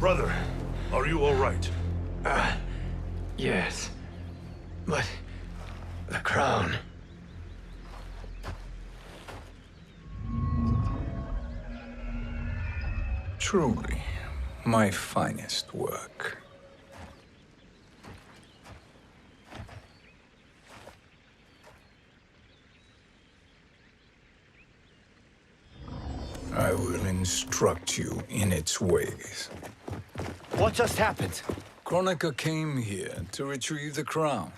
Brother, are you all right? Yes. But the crown. Truly, my finest work. I will instruct you in its ways. What just happened? Kronika came here to retrieve the crown.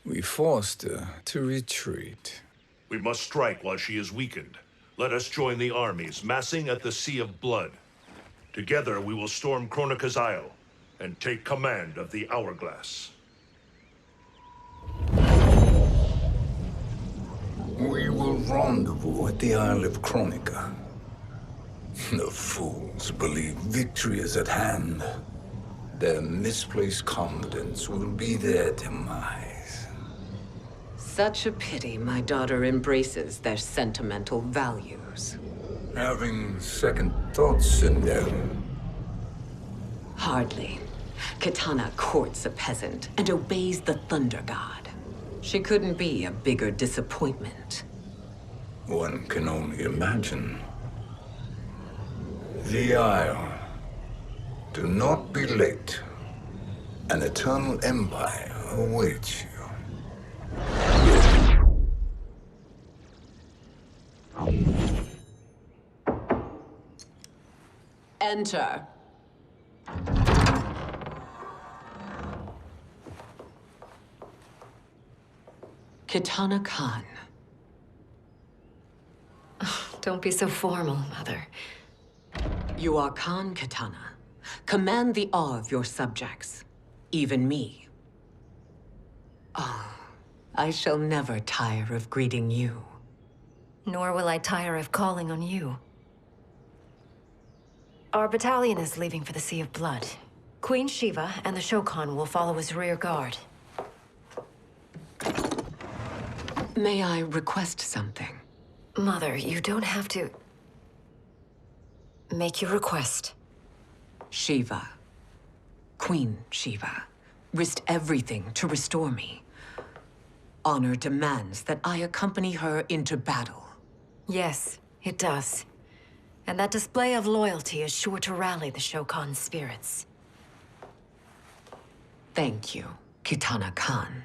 We forced her to retreat. We must strike while she is weakened. Let us join the armies, massing at the Sea of Blood. Together we will storm Kronika's Isle and take command of the Hourglass. We will rendezvous at the Isle of Kronika. The fools believe victory is at hand. Their misplaced confidence will be their demise. Such a pity my daughter embraces their sentimental values. Having second thoughts, Sindel. Hardly. Kitana courts a peasant and obeys the Thunder God. She couldn't be a bigger disappointment. One can only imagine. The Isle. Do not be late. An eternal empire awaits you. Enter. Kitana Khan. Don't be so formal, Mother. You are Khan Kitana. Command the awe of your subjects, even me. Oh, I shall never tire of greeting you. Nor will I tire of calling on you. Our battalion is leaving for the Sea of Blood. Queen Shiva and the Shokan will follow as rear guard. May I request something? Mother, you don't have to... make your request. Shiva, Queen Shiva, risked everything to restore me. Honor demands that I accompany her into battle. Yes, it does. And that display of loyalty is sure to rally the Shokan's spirits. Thank you, Kitana Khan.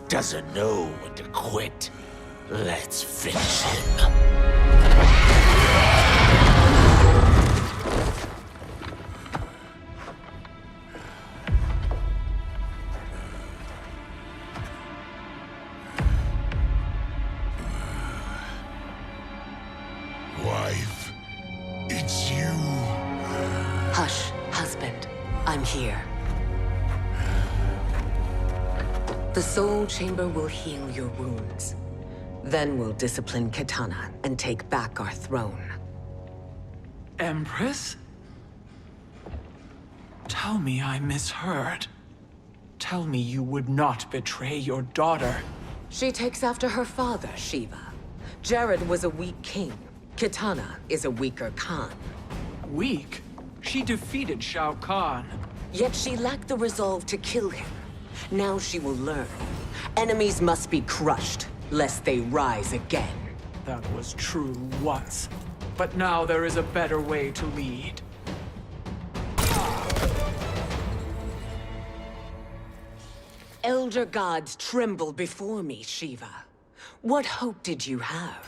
Doesn't know when to quit. Let's finish him. Wife, it's you. Hush, husband. I'm here. The Soul Chamber will heal your wounds. Then we'll discipline Kitana and take back our throne. Empress? Tell me I misheard. Tell me you would not betray your daughter. She takes after her father, Shiva. Jared was a weak king. Kitana is a weaker Khan. Weak? She defeated Shao Kahn. Yet she lacked the resolve to kill him. Now she will learn. Enemies must be crushed, lest they rise again. That was true once. But now there is a better way to lead. Elder gods tremble before me, Shiva. What hope did you have?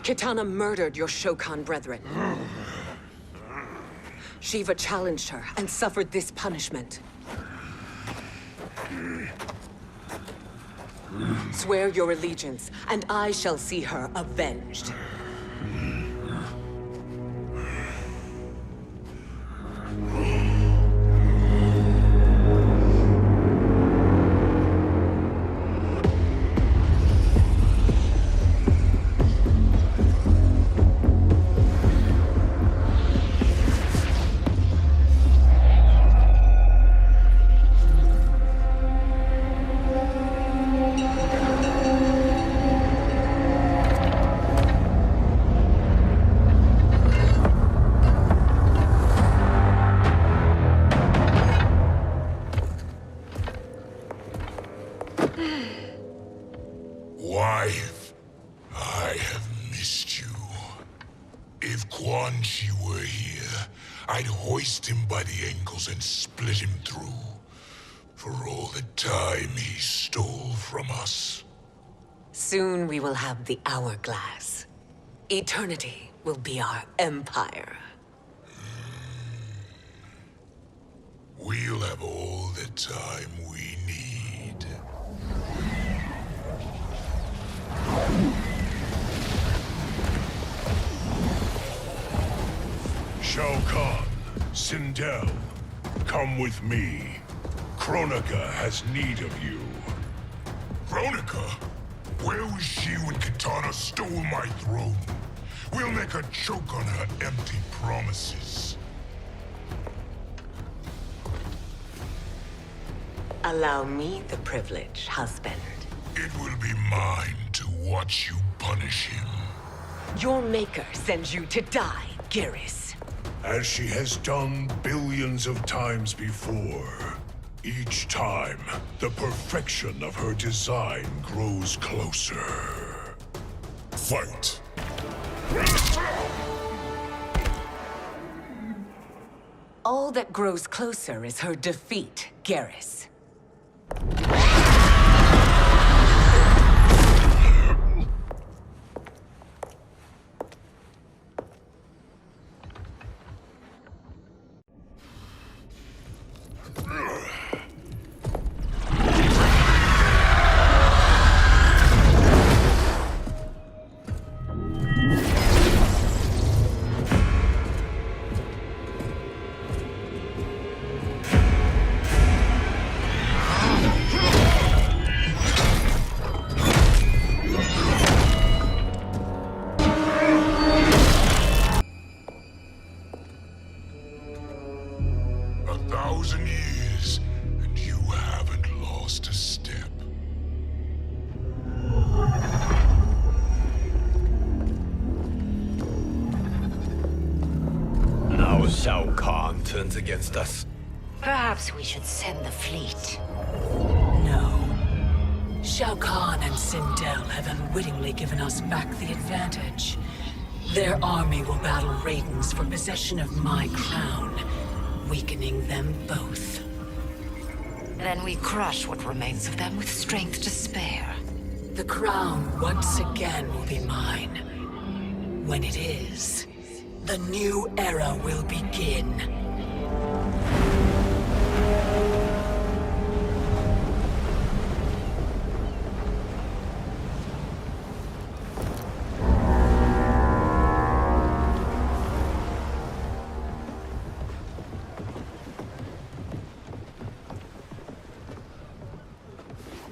Kitana murdered your Shokan brethren. Shiva challenged her and suffered this punishment. Swear your allegiance, and I shall see her avenged. Wife, I have missed you. If Quan Chi were here, I'd hoist him by the ankles and split him through. For all the time he stole from us. Soon we will have the hourglass. Eternity will be our empire. We'll have all the time we need. Shao Kahn, Sindel, come with me. Kronika has need of you. Kronika? Where was she when Kitana stole my throne? We'll make her choke on her empty promises. Allow me the privilege, husband. It will be mine to watch you punish him. Your maker sends you to die, Garrus. As she has done billions of times before. Each time, the perfection of her design grows closer. Fight! All that grows closer is her defeat, Garrus. Shao Kahn turns against us. Perhaps we should send the fleet. No. Shao Kahn and Sindel have unwittingly given us back the advantage. Their army will battle Raidens for possession of my crown, weakening them both. Then we crush what remains of them with strength to spare. The crown once again will be mine. When it is, the new era will begin.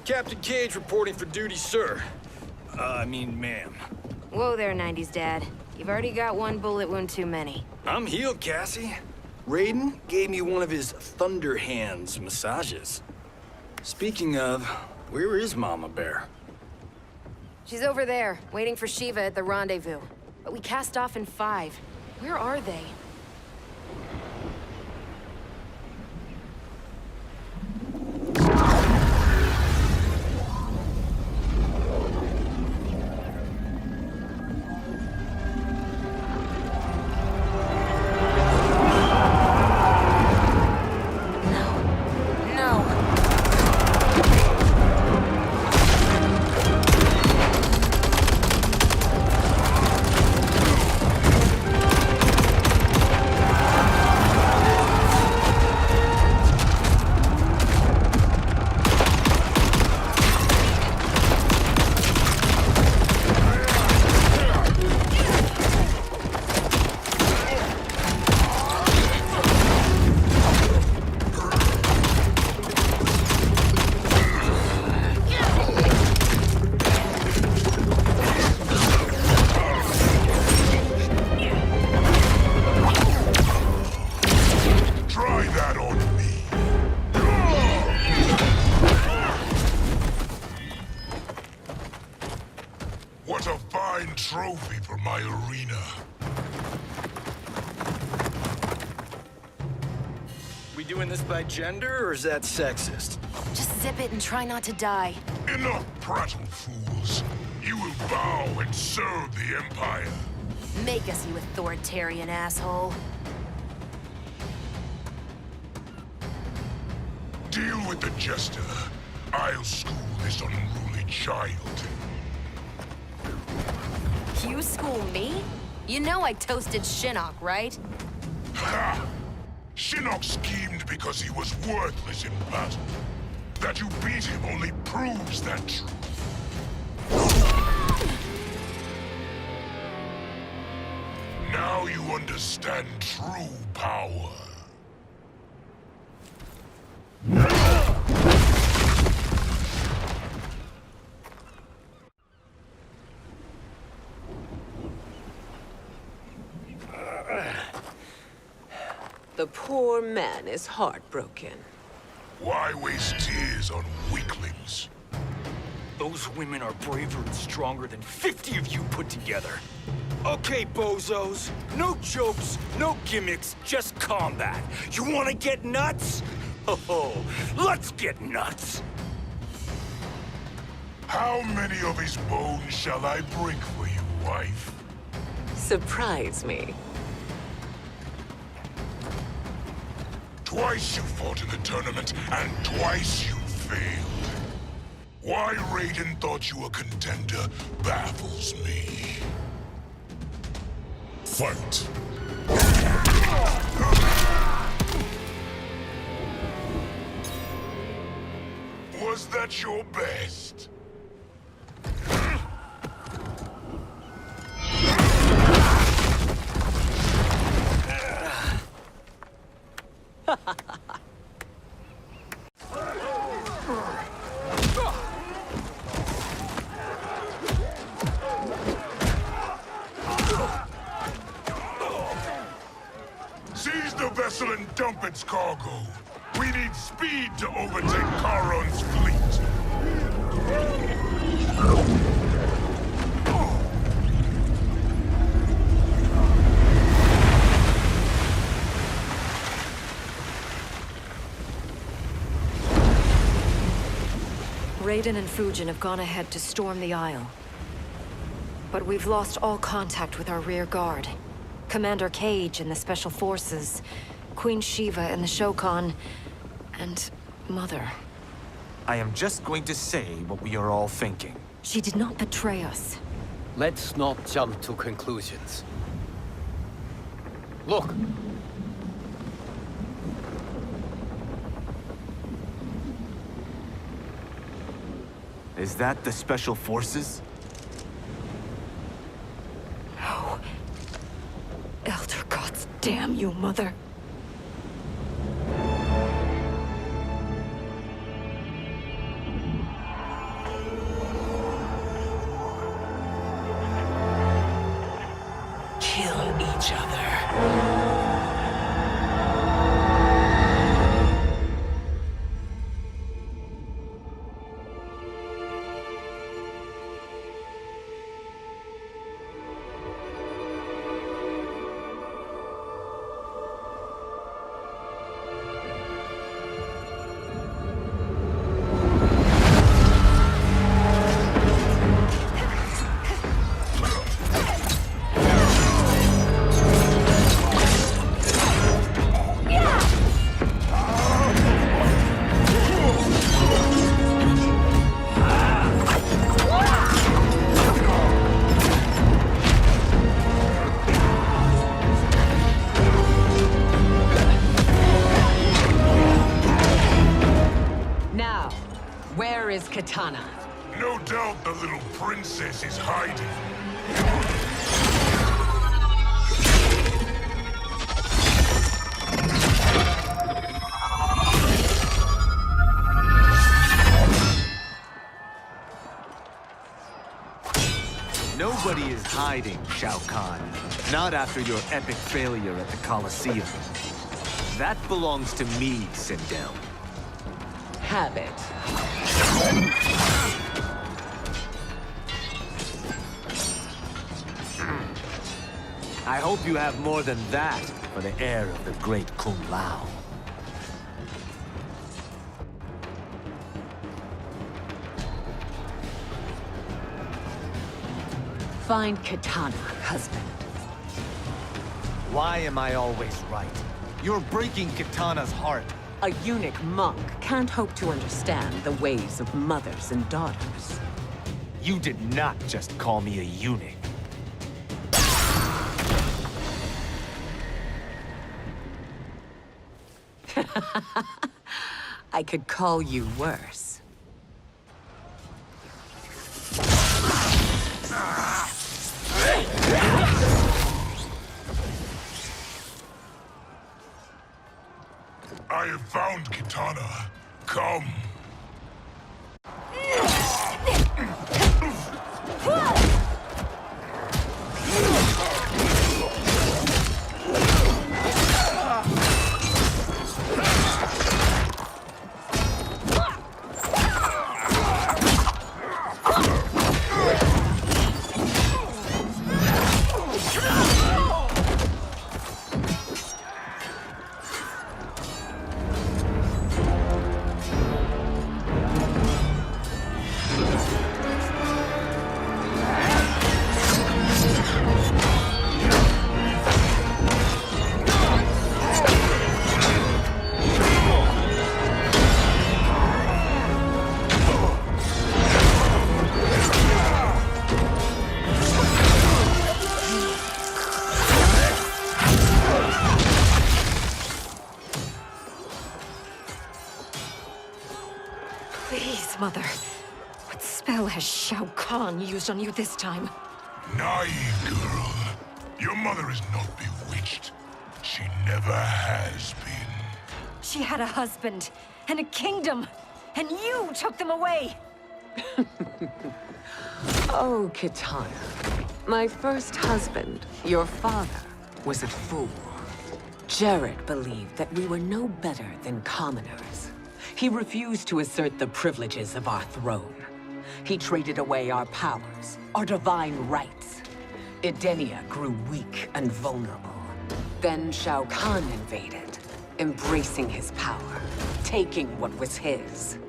Captain Cage reporting for duty, sir. I mean, ma'am. Whoa there, 90s Dad. You've already got one bullet wound too many. I'm healed, Cassie. Raiden gave me one of his Thunder Hands massages. Speaking of, where is Mama Bear? She's over there, waiting for Shiva at the rendezvous. But we cast off in 5. Where are they? What a fine trophy for my arena. We doing this by gender, or is that sexist? Just zip it and try not to die. Enough prattle, fools. You will bow and serve the Empire. Make us, you authoritarian asshole. Deal with the jester. I'll school this unruly child. You school me? You know I toasted Shinnok, right? Ha! Shinnok schemed because he was worthless in battle. That you beat him only proves that truth. Now you understand true power. The poor man is heartbroken. Why waste tears on weaklings? Those women are braver and stronger than 50 of you put together. Okay, bozos. No jokes, no gimmicks, just combat. You wanna get nuts? Oh, let's get nuts! How many of his bones shall I break for you, wife? Surprise me. Twice you fought in the tournament, and twice you failed. Why Raiden thought you a contender baffles me. Fight! Was that your best? Seize the vessel and dump its cargo. We need speed to overtake Charon's fleet. Raiden and Fujin have gone ahead to storm the Isle. But we've lost all contact with our rear guard. Commander Cage and the Special Forces, Queen Shiva and the Shokan, and Mother. I am just going to say what we are all thinking. She did not betray us. Let's not jump to conclusions. Look! Is that the Special Forces? No. Elder gods, damn you, Mother. Kill each other. Where is Kitana? No doubt the little princess is hiding. Nobody is hiding, Shao Kahn. Not after your epic failure at the Colosseum. That belongs to me, Sindel. Have it. I hope you have more than that for the heir of the great Kung Lao. Find Kitana, husband. Why am I always right? You're breaking Kitana's heart. A eunuch monk can't hope to understand the ways of mothers and daughters. You did not just call me a eunuch. I could call you worse. I have found Kitana. Come. Mother. What spell has Shao Kahn used on you this time? Naive girl. Your mother is not bewitched. She never has been. She had a husband and a kingdom, and you took them away! Oh, Kitana. My first husband, your father, was a fool. Jared believed that we were no better than commoners. He refused to assert the privileges of our throne. He traded away our powers, our divine rights. Edenia grew weak and vulnerable. Then Shao Kahn invaded, embracing his power, taking what was his.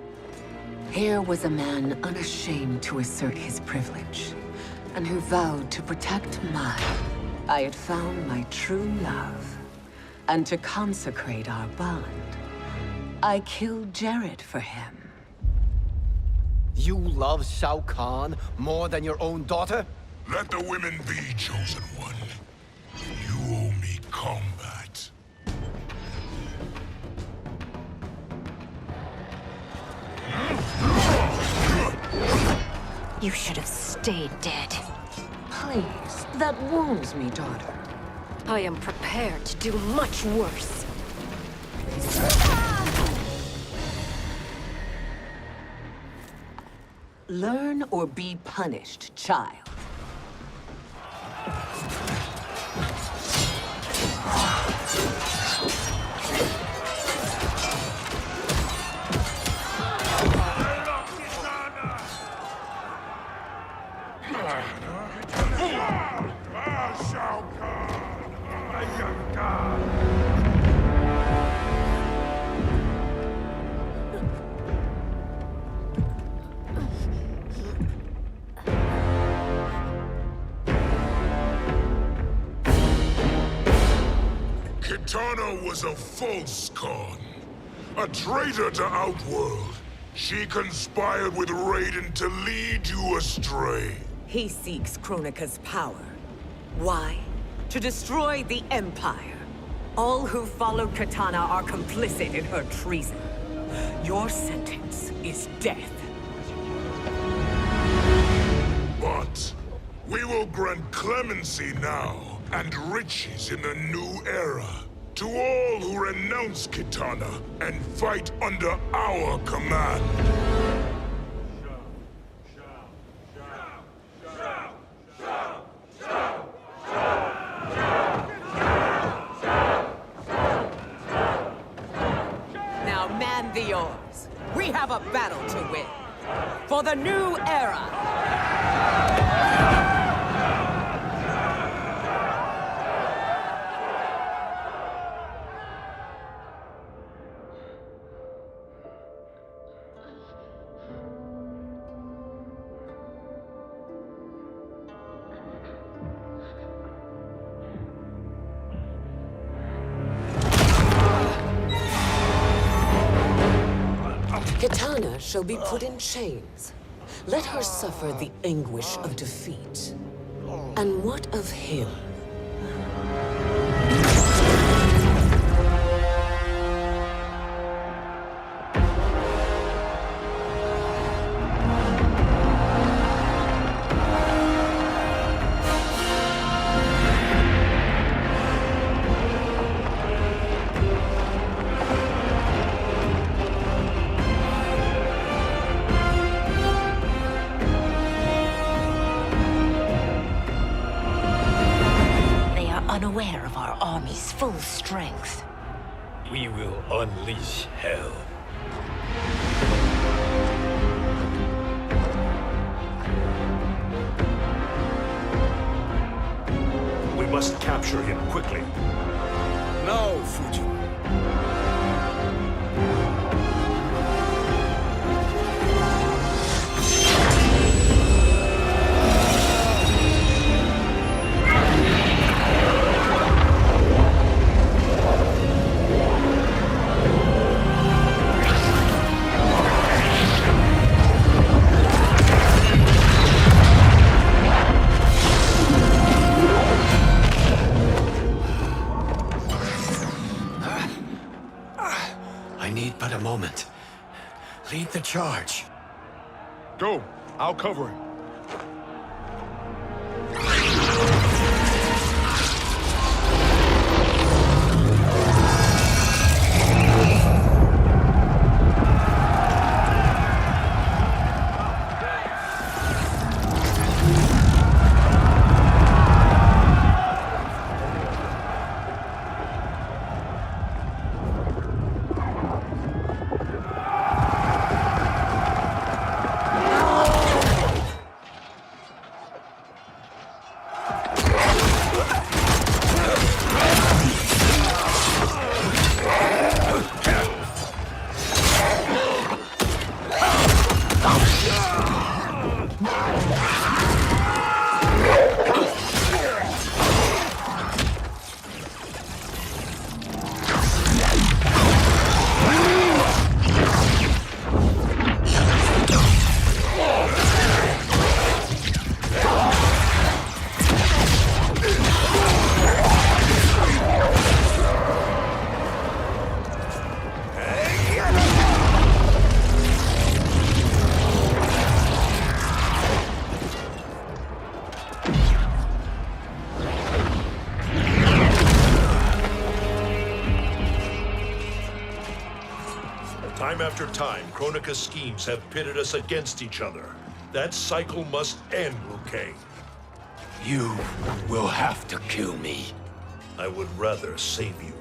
Here was a man unashamed to assert his privilege, and who vowed to protect mine. I had found my true love, and to consecrate our bond, I killed Jared for him. You love Shao Kahn more than your own daughter? Let the women be, chosen one. You owe me combat. You should have stayed dead. Please, that wounds me, daughter. I am prepared to do much worse. Learn or be punished, child. Kitana was a false Khan, a traitor to Outworld. She conspired with Raiden to lead you astray. He seeks Kronika's power. Why? To destroy the Empire. All who followed Kitana are complicit in her treason. Your sentence is death. But we will grant clemency now and riches in the new era to all who renounce Kitana and fight under our command. Now man the oars. We have a battle to win. For the new era. Kitana shall be put in chains. Let her suffer the anguish of defeat. And what of him? Unaware of our army's full strength. We will unleash hell. We must capture him quickly. No, Fuji. I need but a moment. Lead the charge. Go. I'll cover him. Time after time, Kronika's schemes have pitted us against each other. That cycle must end, Liu Kang. You will have to kill me. I would rather save you.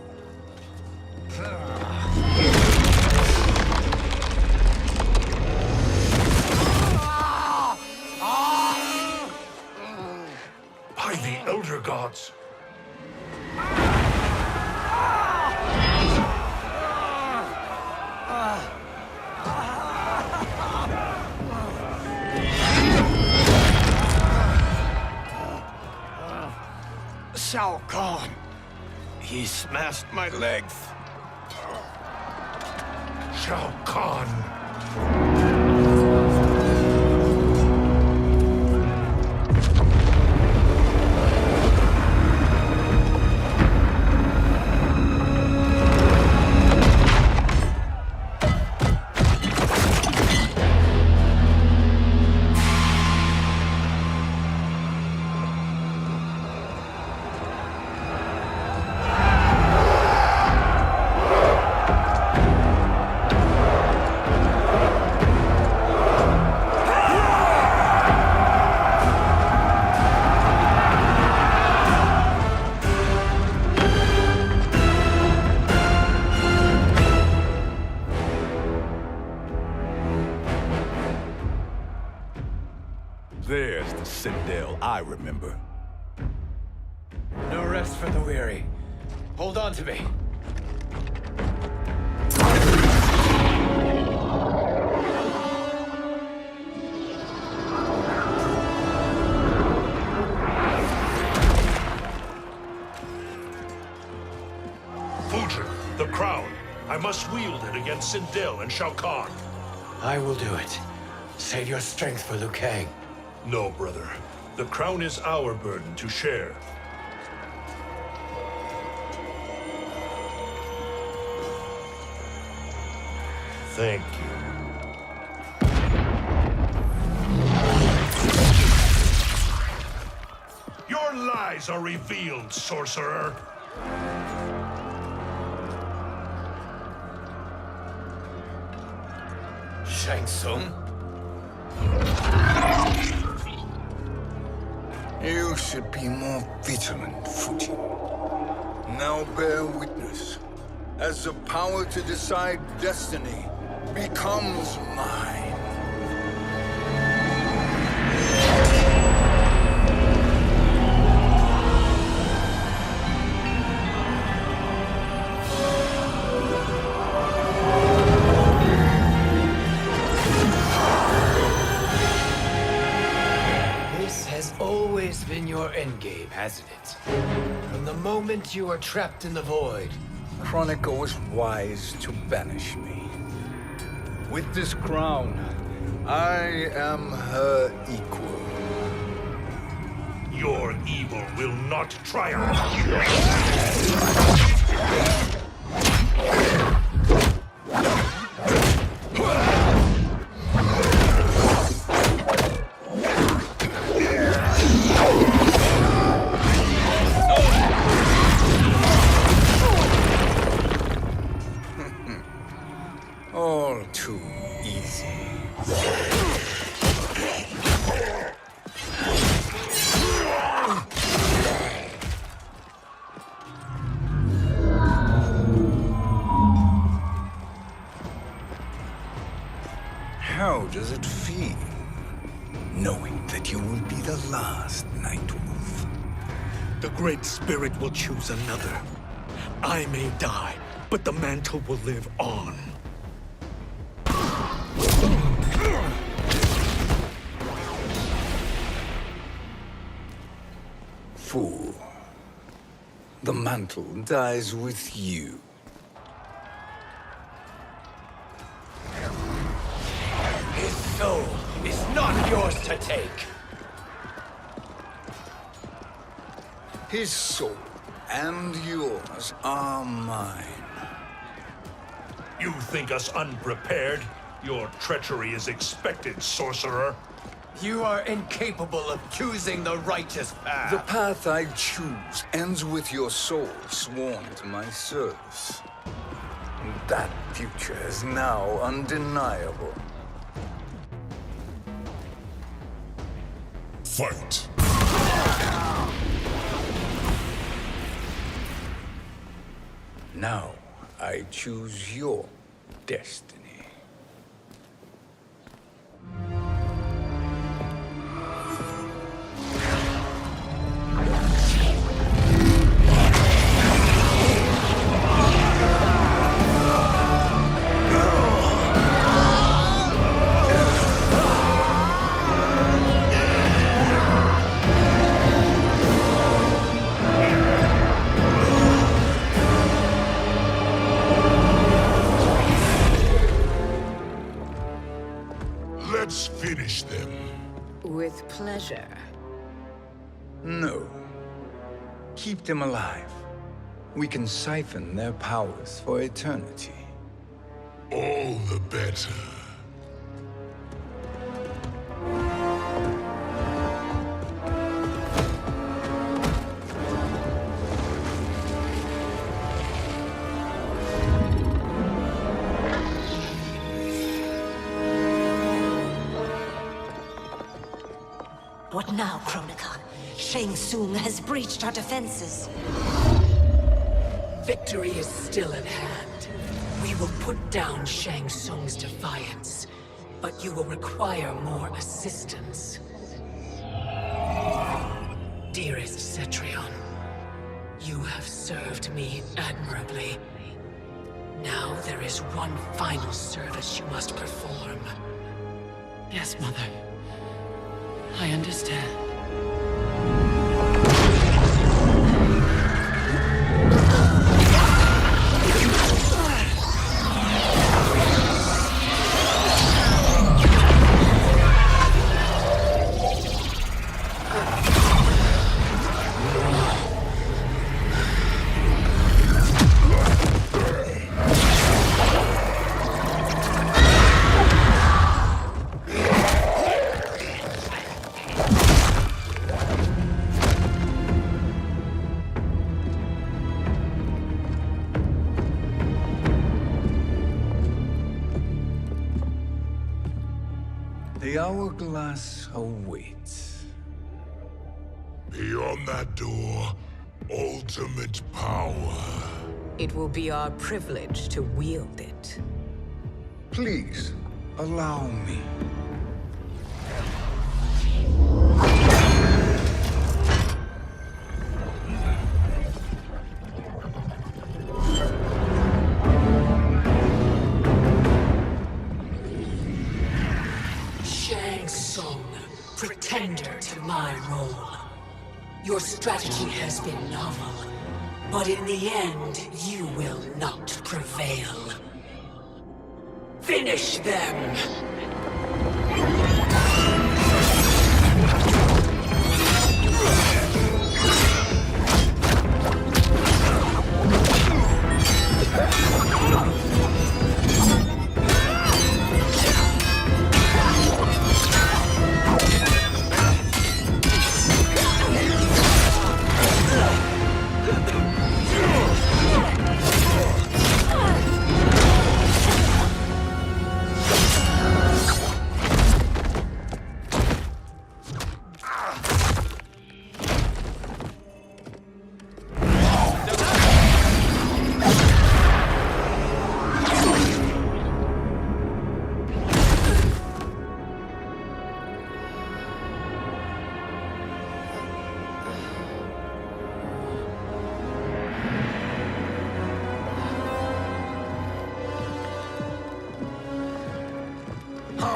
By the Elder Gods! Shao Kahn. He smashed my legs. Shao Kahn. There's the Sindel I remember. No rest for the weary. Hold on to me. Fujin, the crown. I must wield it against Sindel and Shao Kahn. I will do it. Save your strength for Liu Kang. No, brother. The crown is our burden to share. Thank you. Your lies are revealed, sorcerer. Shang Tsung? You should be more vigilant, Fujin. Now bear witness, as the power to decide destiny becomes mine. Always been your endgame, hasn't it? From the moment you were trapped in the void. Kronika was wise to banish me. With this crown, I am her equal. Your evil will not triumph. too easy. How does it feel, knowing that you will be the last Nightwolf? The Great Spirit will choose another. I may die, but the mantle will live on. Fool. The mantle dies with you. His soul is not yours to take. His soul and yours are mine. You think us unprepared? Your treachery is expected, sorcerer. You are incapable of choosing the righteous path. The path I choose ends with your soul sworn to my service. That future is now undeniable. Fight! Now I choose your destiny. Let's finish them. With pleasure. No. Keep them alive. We can siphon their powers for eternity. All the better. What now, Kronika? Shang Tsung has breached our defenses. Victory is still at hand. We will put down Shang Tsung's defiance, but you will require more assistance. Dearest Cetrion, you have served me admirably. Now there is one final service you must perform. Yes, Mother. I understand. The hourglass awaits. Beyond that door, ultimate power. It will be our privilege to wield it. Please, allow me. Shang Tsung, pretender to my role. Your strategy has been novel, but in the end, you will not prevail. Finish them!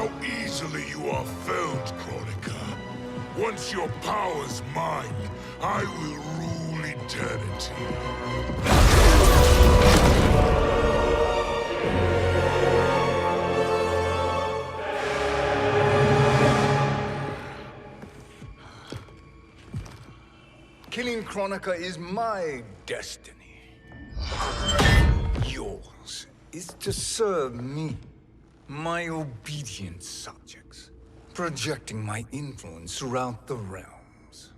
how easily you are felled, Kronika. Once your power's mine, I will rule eternity. Killing Kronika is my destiny. Yours is to serve me, my obedient subjects, projecting my influence throughout the realms.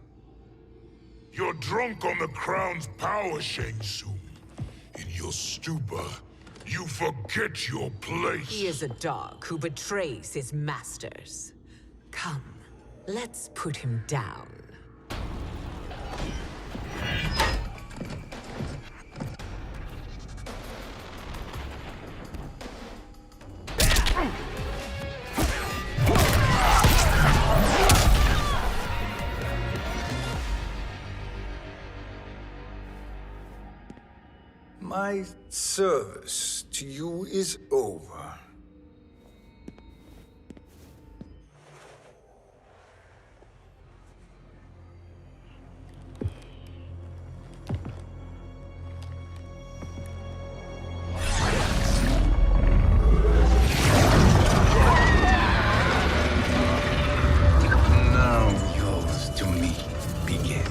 You're drunk on the crown's power, Shang Tsung. In your stupor, you forget your place. He is a dog who betrays his masters. Come, let's put him down. My service to you is over. Now yours to me begins.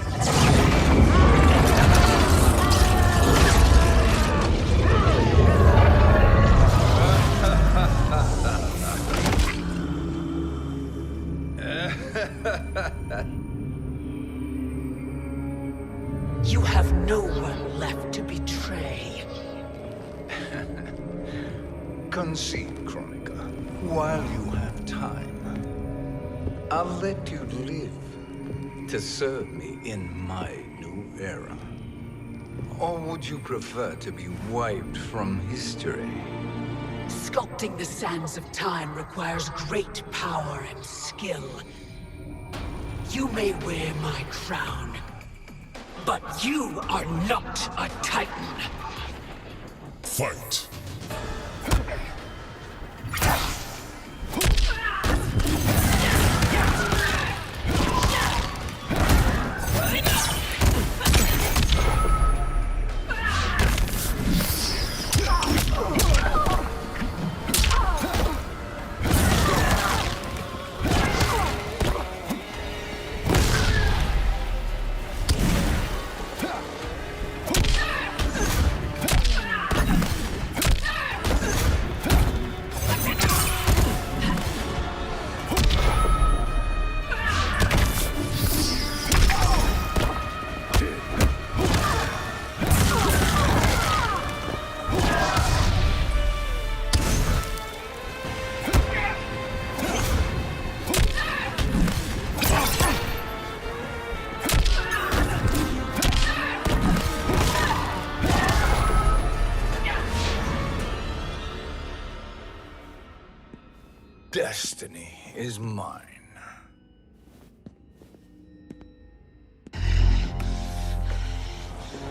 You have no one left to betray. Concede, Kronika, while you have time. I'll let you live to serve me in my new era. Or would you prefer to be wiped from history? Sculpting the sands of time requires great power and skill. You may wear my crown, but you are not a Titan. Fight. Destiny is mine.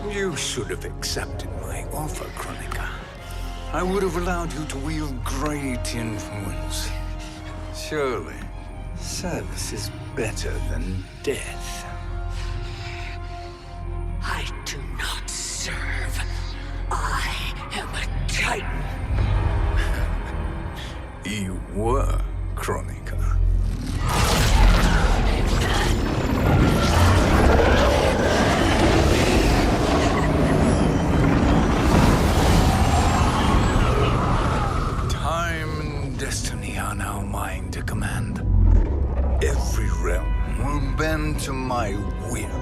You should have accepted my offer, Kronika. I would have allowed you to wield great influence. Surely, service is better than death. I do not serve. I am a Titan. You were, Kronika. Time and destiny are now mine to command. Every realm will bend to my will.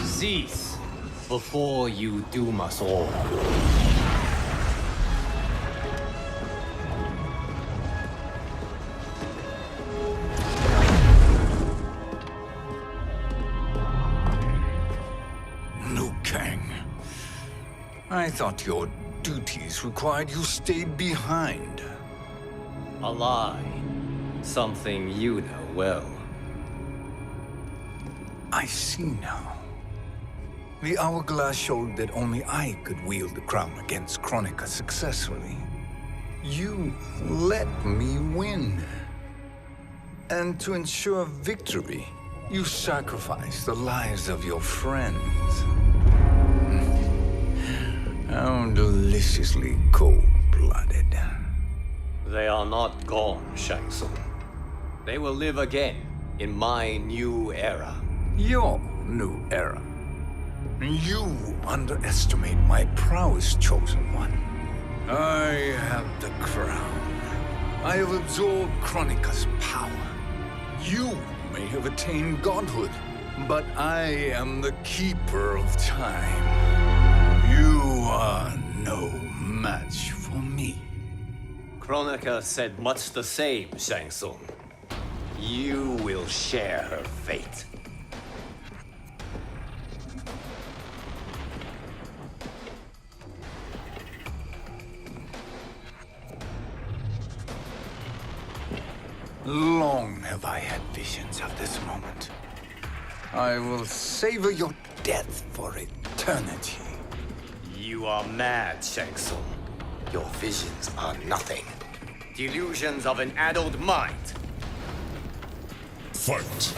Cease before you doom us all. Liu Kang. I thought your duties required you stayed behind. A lie. Something you know well. I see now. The hourglass showed that only I could wield the crown against Kronika successfully. You let me win. And to ensure victory, you sacrificed the lives of your friends. How deliciously cold-blooded. They are not gone, Shang Tsung. They will live again in my new era. Your new era. You underestimate my prowess, Chosen One. I have the crown. I have absorbed Kronika's power. You may have attained godhood, but I am the keeper of time. You are no match for me. Kronika said much the same, Shang Tsung. You will share her fate. Long have I had visions of this moment. I will savor your death for eternity. You are mad, Shang Tsung. Your visions are nothing. Delusions of an addled mind. Fight!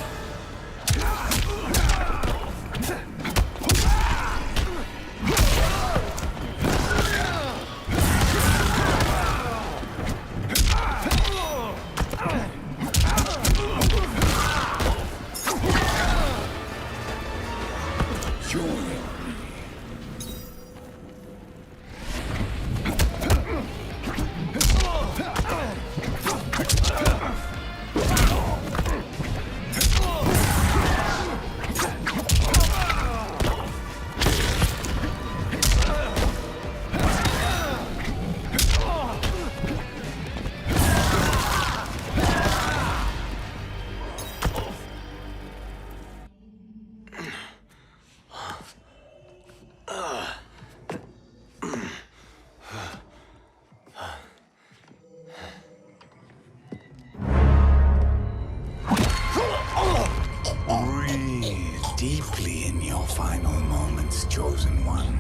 Deeply in your final moments, Chosen One.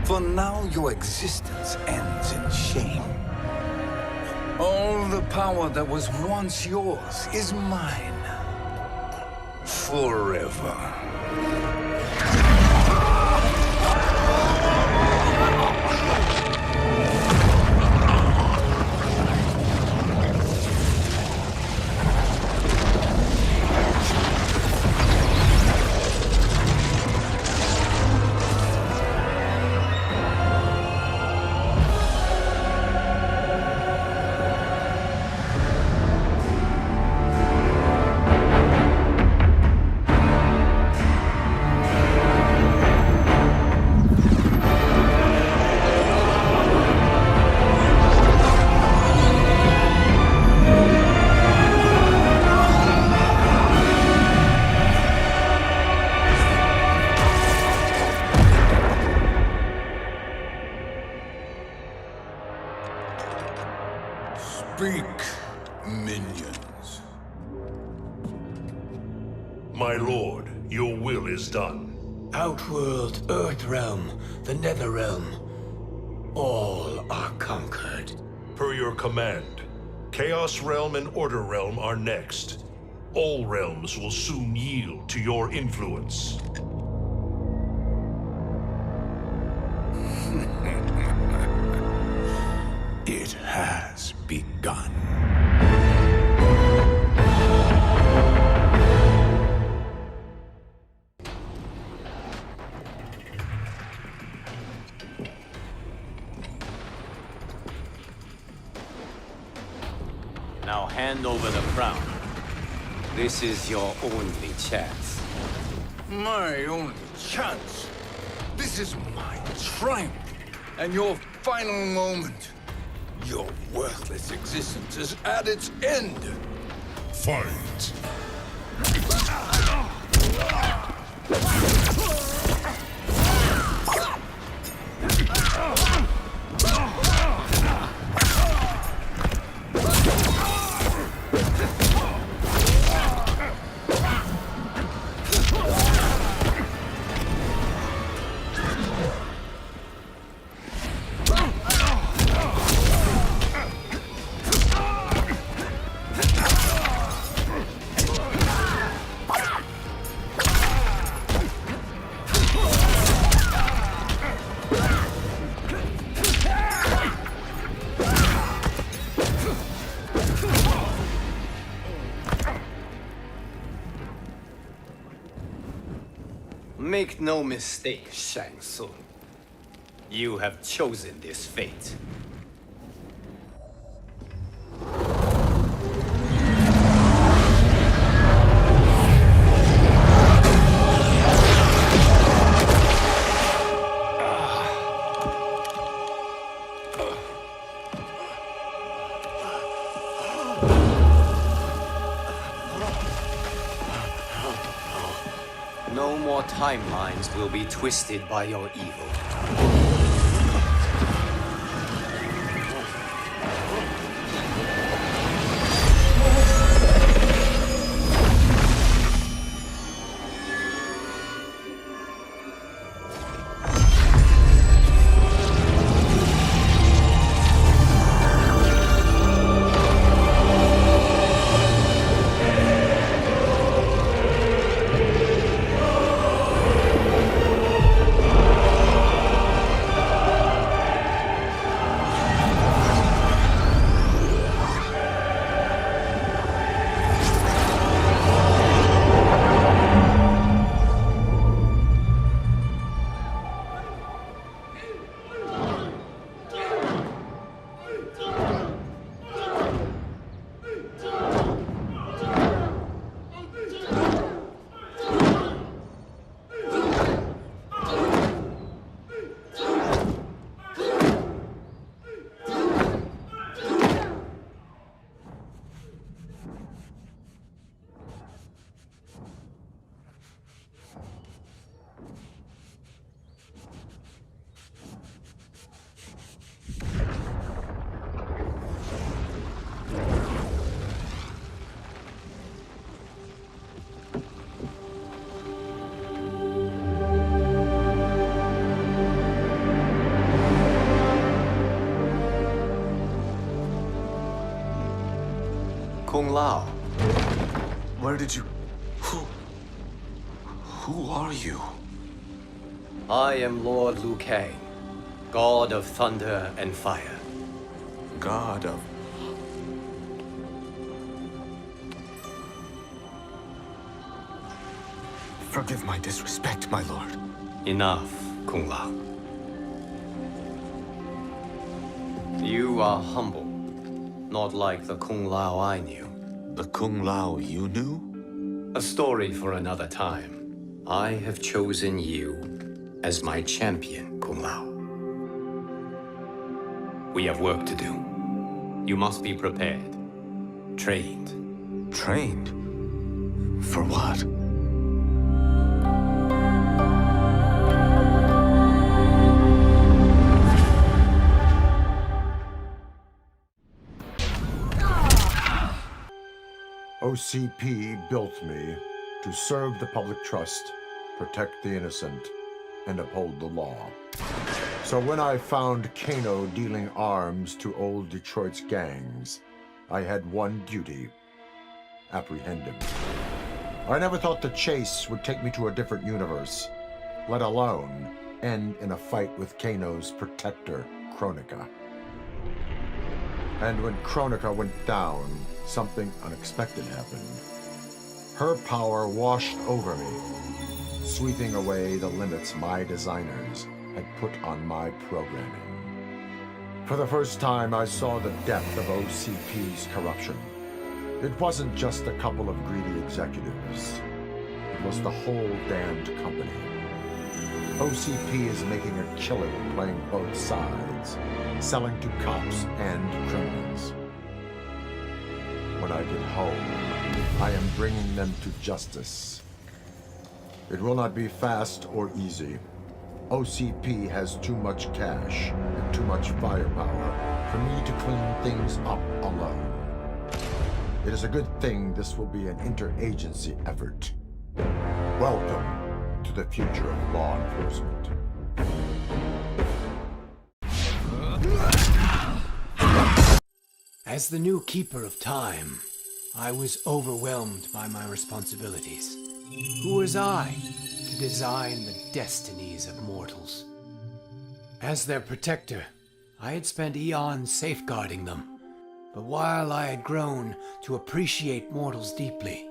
For now, your existence ends in shame. All the power that was once yours is mine. Forever. Speak, minions. My lord, your will is done. Outworld, Earthrealm, the Netherrealm. All are conquered. Per your command, Chaos Realm and Order Realm are next. All realms will soon yield to your influence. It has begun. Now hand over the crown. This is your only chance. My only chance? This is my triumph, and your final moment. Your worthless existence is at its end. Fight! Make no mistake, Shang Tsung. You have chosen this fate. No more timelines will be twisted by your evil. Kung Lao. Where did you... Who are you? I am Lord Liu Kang, God of Thunder and Fire. God of... Forgive my disrespect, my lord. Enough, Kung Lao. You are humble, not like the Kung Lao I knew. The Kung Lao you knew? A story for another time. I have chosen you as my champion, Kung Lao. We have work to do. You must be prepared. Trained. Trained? For what? OCP built me to serve the public trust, protect the innocent, and uphold the law. So when I found Kano dealing arms to old Detroit's gangs, I had one duty: apprehend him. I never thought the chase would take me to a different universe, let alone end in a fight with Kano's protector, Kronika. And when Kronika went down, something unexpected happened. Her power washed over me, sweeping away the limits my designers had put on my programming. For the first time, I saw the depth of OCP's corruption. It wasn't just a couple of greedy executives. It was the whole damned company. OCP is making a killing playing both sides, selling to cops and criminals. When I get home, I am bringing them to justice. It will not be fast or easy. OCP has too much cash and too much firepower for me to clean things up alone. It is a good thing this will be an interagency effort. Welcome to the future of law enforcement. As the new Keeper of Time, I was overwhelmed by my responsibilities. Who was I to design the destinies of mortals? As their protector, I had spent eons safeguarding them. But while I had grown to appreciate mortals deeply,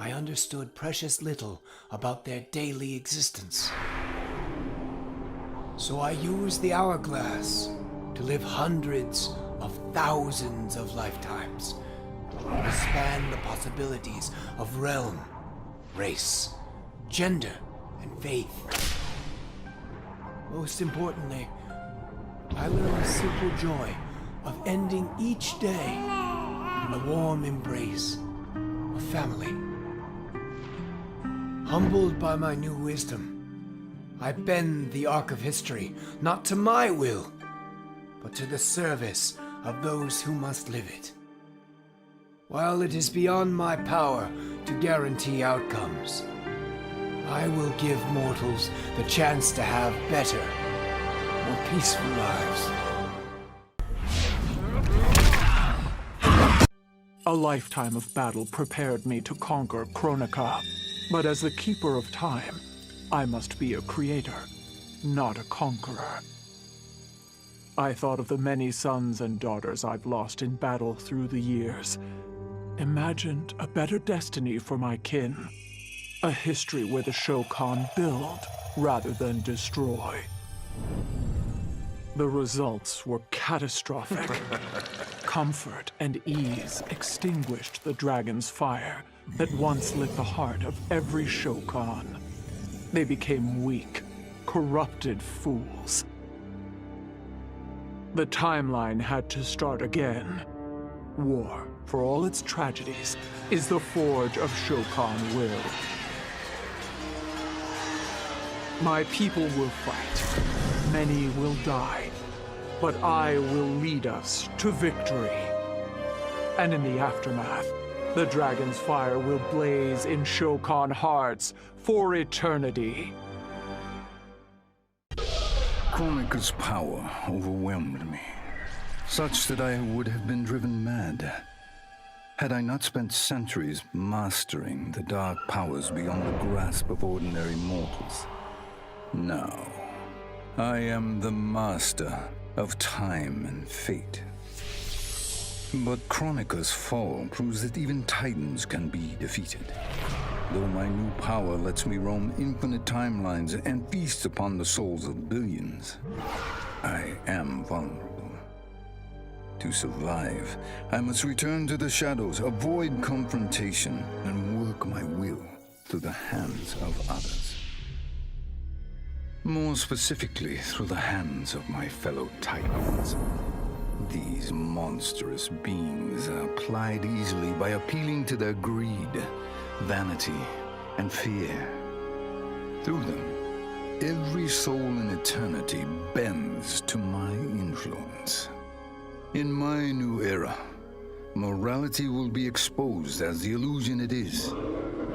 I understood precious little about their daily existence. So I used the hourglass to live hundreds of thousands of lifetimes, to span the possibilities of realm, race, gender, and faith. Most importantly, I learned the simple joy of ending each day in the warm embrace of family. Humbled by my new wisdom, I bend the arc of history, not to my will, but to the service of those who must live it. While it is beyond my power to guarantee outcomes, I will give mortals the chance to have better, more peaceful lives. A lifetime of battle prepared me to conquer Kronika. But as the Keeper of Time, I must be a creator, not a conqueror. I thought of the many sons and daughters I've lost in battle through the years. Imagined a better destiny for my kin. A history where the Shokan build rather than destroy. The results were catastrophic. Comfort and ease extinguished the dragon's fire that once lit the heart of every Shokan. They became weak, corrupted fools. The timeline had to start again. War, for all its tragedies, is the forge of Shokan will. My people will fight. Many will die. But I will lead us to victory. And in the aftermath, the dragon's fire will blaze in Shokan hearts for eternity. Kronika's power overwhelmed me, such that I would have been driven mad had I not spent centuries mastering the dark powers beyond the grasp of ordinary mortals. Now, I am the master of time and fate. But Kronika's fall proves that even titans can be defeated. Though my new power lets me roam infinite timelines and feast upon the souls of billions, I am vulnerable. To survive, I must return to the shadows, avoid confrontation, and work my will through the hands of others. More specifically, through the hands of my fellow titans. These monstrous beings are plied easily by appealing to their greed, vanity, and fear. Through them, every soul in eternity bends to my influence. In my new era, morality will be exposed as the illusion it is.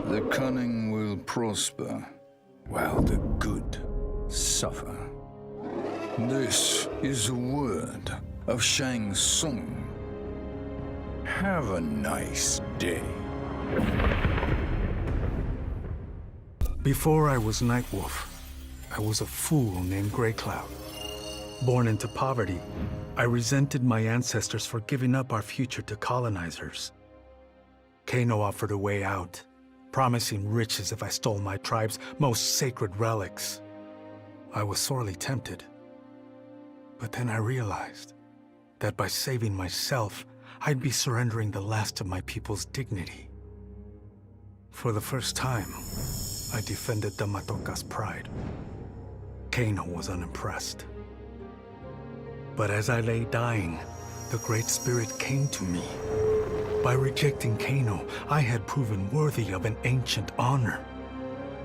The cunning will prosper, while the good suffer. This is the word of Shang Tsung. Have a nice day. Before I was Nightwolf, I was a fool named Greycloud. Born into poverty, I resented my ancestors for giving up our future to colonizers. Kano offered a way out, promising riches if I stole my tribe's most sacred relics. I was sorely tempted. But then I realized that by saving myself, I'd be surrendering the last of my people's dignity. For the first time, I defended the Matoka's pride. Kano was unimpressed. But as I lay dying, the Great Spirit came to me. By rejecting Kano, I had proven worthy of an ancient honor.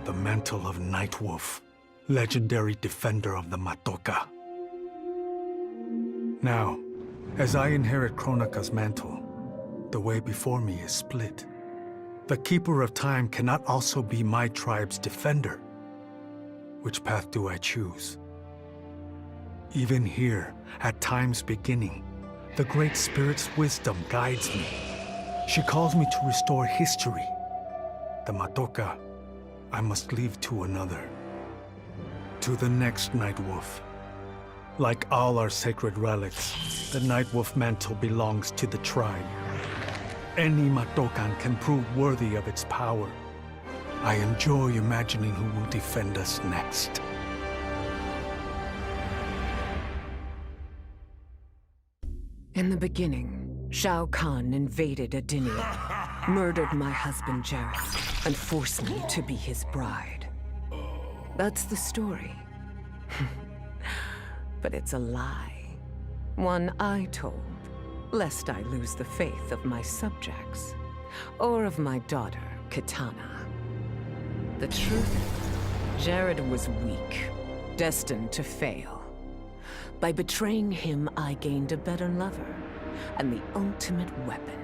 The mantle of Nightwolf, legendary defender of the Matoka. Now, as I inherit Kronika's mantle, the way before me is split. The Keeper of Time cannot also be my tribe's defender. Which path do I choose? Even here, at time's beginning, the Great Spirit's wisdom guides me. She calls me to restore history. The Matoka, I must leave to another. To the next Nightwolf. Like all our sacred relics, the Nightwolf mantle belongs to the tribe. any Matokan can prove worthy of its power. I enjoy imagining who will defend us next. In the beginning, Shao Kahn invaded Adinia, murdered my husband Jared, and forced me to be his bride. That's the story. But it's a lie. One I told, lest I lose the faith of my subjects, or of my daughter, Kitana. The truth is, Jared was weak, destined to fail. By betraying him, I gained a better lover, and the ultimate weapon.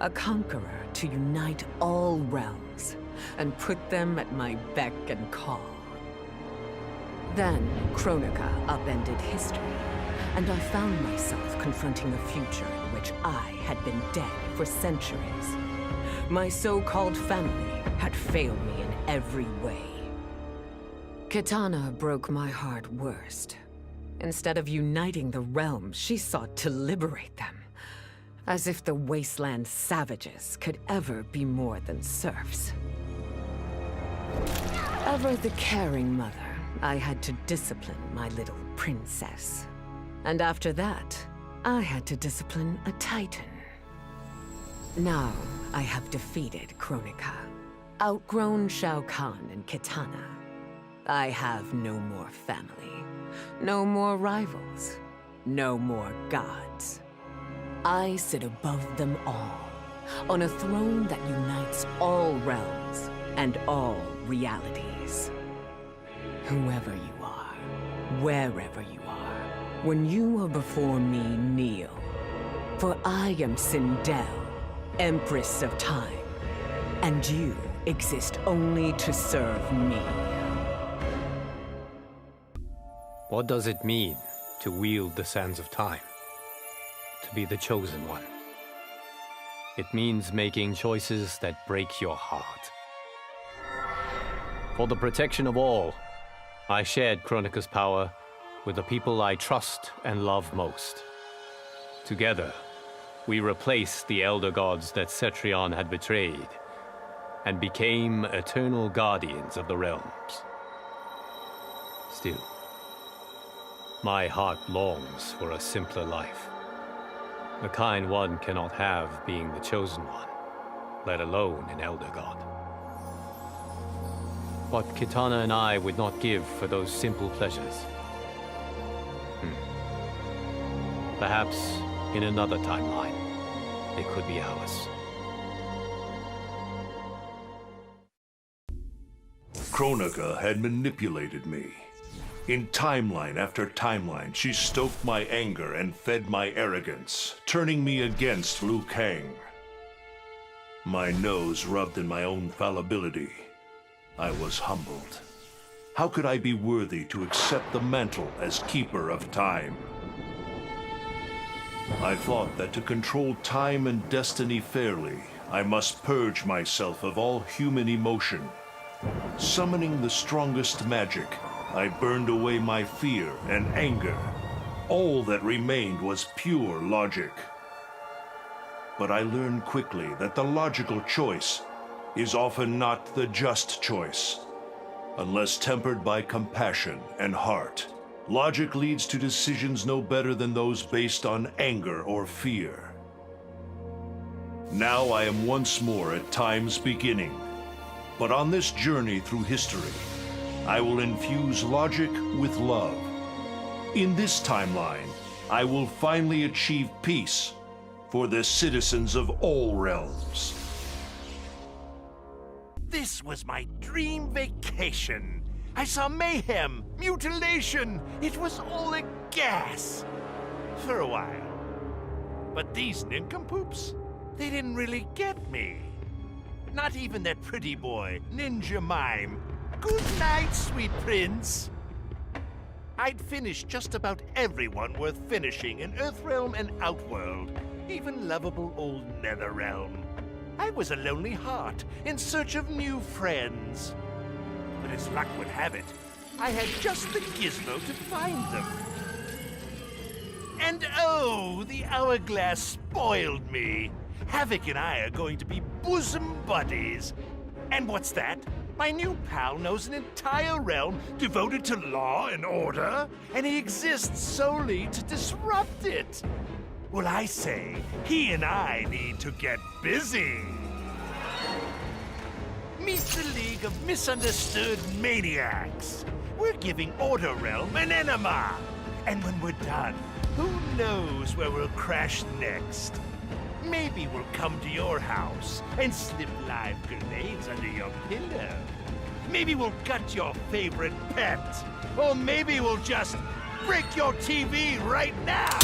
A conqueror to unite all realms, and put them at my beck and call. Then, Kronika upended history, and I found myself confronting a future in which I had been dead for centuries. My so-called family had failed me in every way. Kitana broke my heart worst. Instead of uniting the realms, she sought to liberate them. As if the wasteland savages could ever be more than serfs. Ever the caring mother, I had to discipline my little princess. And after that, I had to discipline a titan. Now, I have defeated Kronika, outgrown Shao Kahn and Kitana. I have no more family. No more rivals. No more gods. I sit above them all, on a throne that unites all realms and all realities. Whoever you are, wherever you are, when you are before me, kneel. For I am Sindel, Empress of Time, and you exist only to serve me. What does it mean to wield the sands of time? To be the chosen one? It means making choices that break your heart. For the protection of all, I shared Kronika's power with the people I trust and love most. Together, we replaced the elder gods that Cetrion had betrayed, and became eternal guardians of the realms. Still, my heart longs for a simpler life. The kind one cannot have being the chosen one, let alone an elder god. What Kitana and I would not give for those simple pleasures. Perhaps in another timeline, it could be ours. Kronika had manipulated me. In timeline after timeline, she stoked my anger and fed my arrogance, turning me against Liu Kang. My nose rubbed in my own fallibility. I was humbled. How could I be worthy to accept the mantle as Keeper of Time? I thought that to control time and destiny fairly, I must purge myself of all human emotion. Summoning the strongest magic, I burned away my fear and anger. All that remained was pure logic. But I learned quickly that the logical choice is often not the just choice. Unless tempered by compassion and heart, logic leads to decisions no better than those based on anger or fear. Now I am once more at time's beginning. But on this journey through history, I will infuse logic with love. In this timeline, I will finally achieve peace for the citizens of all realms. This was my dream vacation. I saw mayhem, mutilation. It was all a gas. For a while. But these nincompoops, they didn't really get me. Not even that pretty boy, Ninja Mime. Good night, sweet prince. I'd finished just about everyone worth finishing in Earthrealm and Outworld, even lovable old Netherrealm. I was a lonely heart in search of new friends. But as luck would have it, I had just the gizmo to find them. And oh, the hourglass spoiled me. Havoc and I are going to be bosom buddies. And what's that? My new pal knows an entire realm devoted to law and order, and he exists solely to disrupt it. Well, I say, he and I need to get busy. Meet the League of Misunderstood Maniacs. We're giving Order Realm an enema. And when we're done, who knows where we'll crash next? Maybe we'll come to your house and slip live grenades under your pillow. Maybe we'll gut your favorite pet. Or maybe we'll just break your TV right now.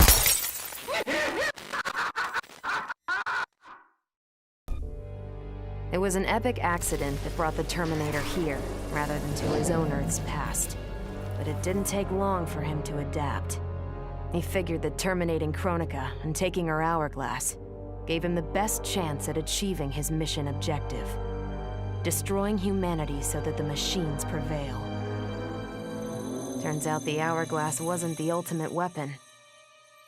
It was an epic accident that brought the Terminator here, rather than to his own Earth's past. But it didn't take long for him to adapt. He figured that terminating Kronika and taking her hourglass gave him the best chance at achieving his mission objective: destroying humanity so that the machines prevail. Turns out the hourglass wasn't the ultimate weapon.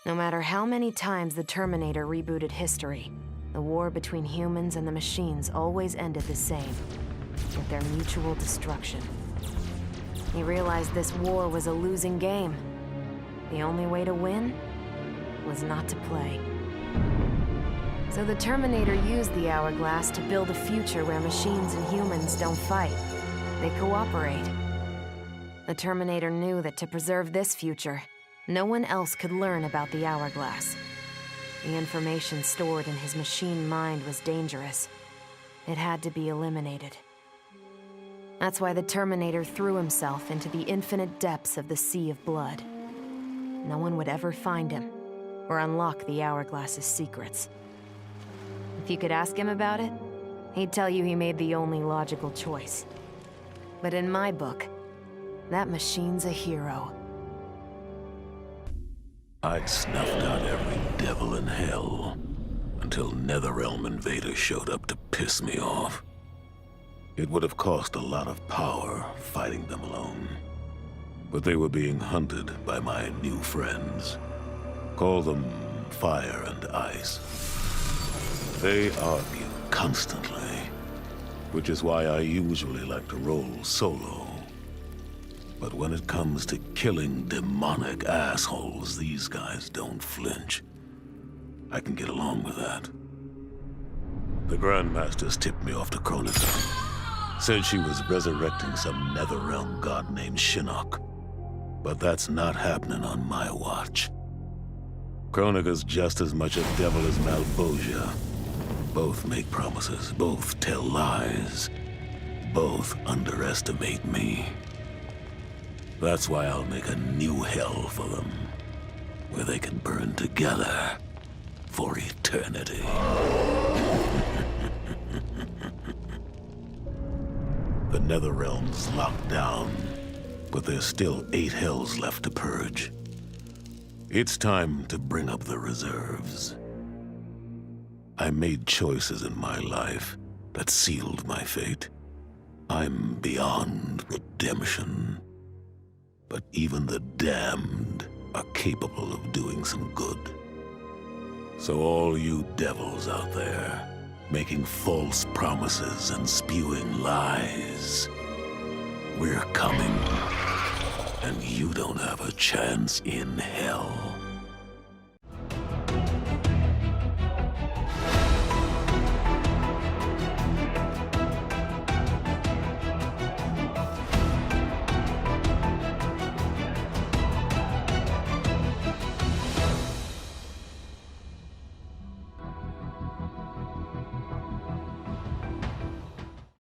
No matter how many times the Terminator rebooted history, the war between humans and the machines always ended the same, with their mutual destruction. He realized this war was a losing game. The only way to win was not to play. So the Terminator used the hourglass to build a future where machines and humans don't fight. They cooperate. The Terminator knew that to preserve this future, no one else could learn about the hourglass. The information stored in his machine mind was dangerous. It had to be eliminated. That's why the Terminator threw himself into the infinite depths of the Sea of Blood. No one would ever find him, or unlock the hourglass's secrets. If you could ask him about it, he'd tell you he made the only logical choice. But in my book, that machine's a hero. I'd snuffed out every devil in hell until Netherrealm invaders showed up to piss me off. It would have cost a lot of power fighting them alone. But they were being hunted by my new friends. Call them Fire and Ice. They argue constantly, which is why I usually like to roll solo. But when it comes to killing demonic assholes, these guys don't flinch. I can get along with that. The Grandmasters tipped me off to Kronika. Said she was resurrecting some Netherrealm god named Shinnok. But that's not happening on my watch. Kronika's just as much a devil as Malbosia. Both make promises, both tell lies, both underestimate me. That's why I'll make a new hell for them, where they can burn together for eternity. The Netherrealm's locked down, but there's still 8 hells left to purge. It's time to bring up the reserves. I made choices in my life that sealed my fate. I'm beyond redemption. But even the damned are capable of doing some good. So all you devils out there, making false promises and spewing lies, we're coming. And you don't have a chance in hell.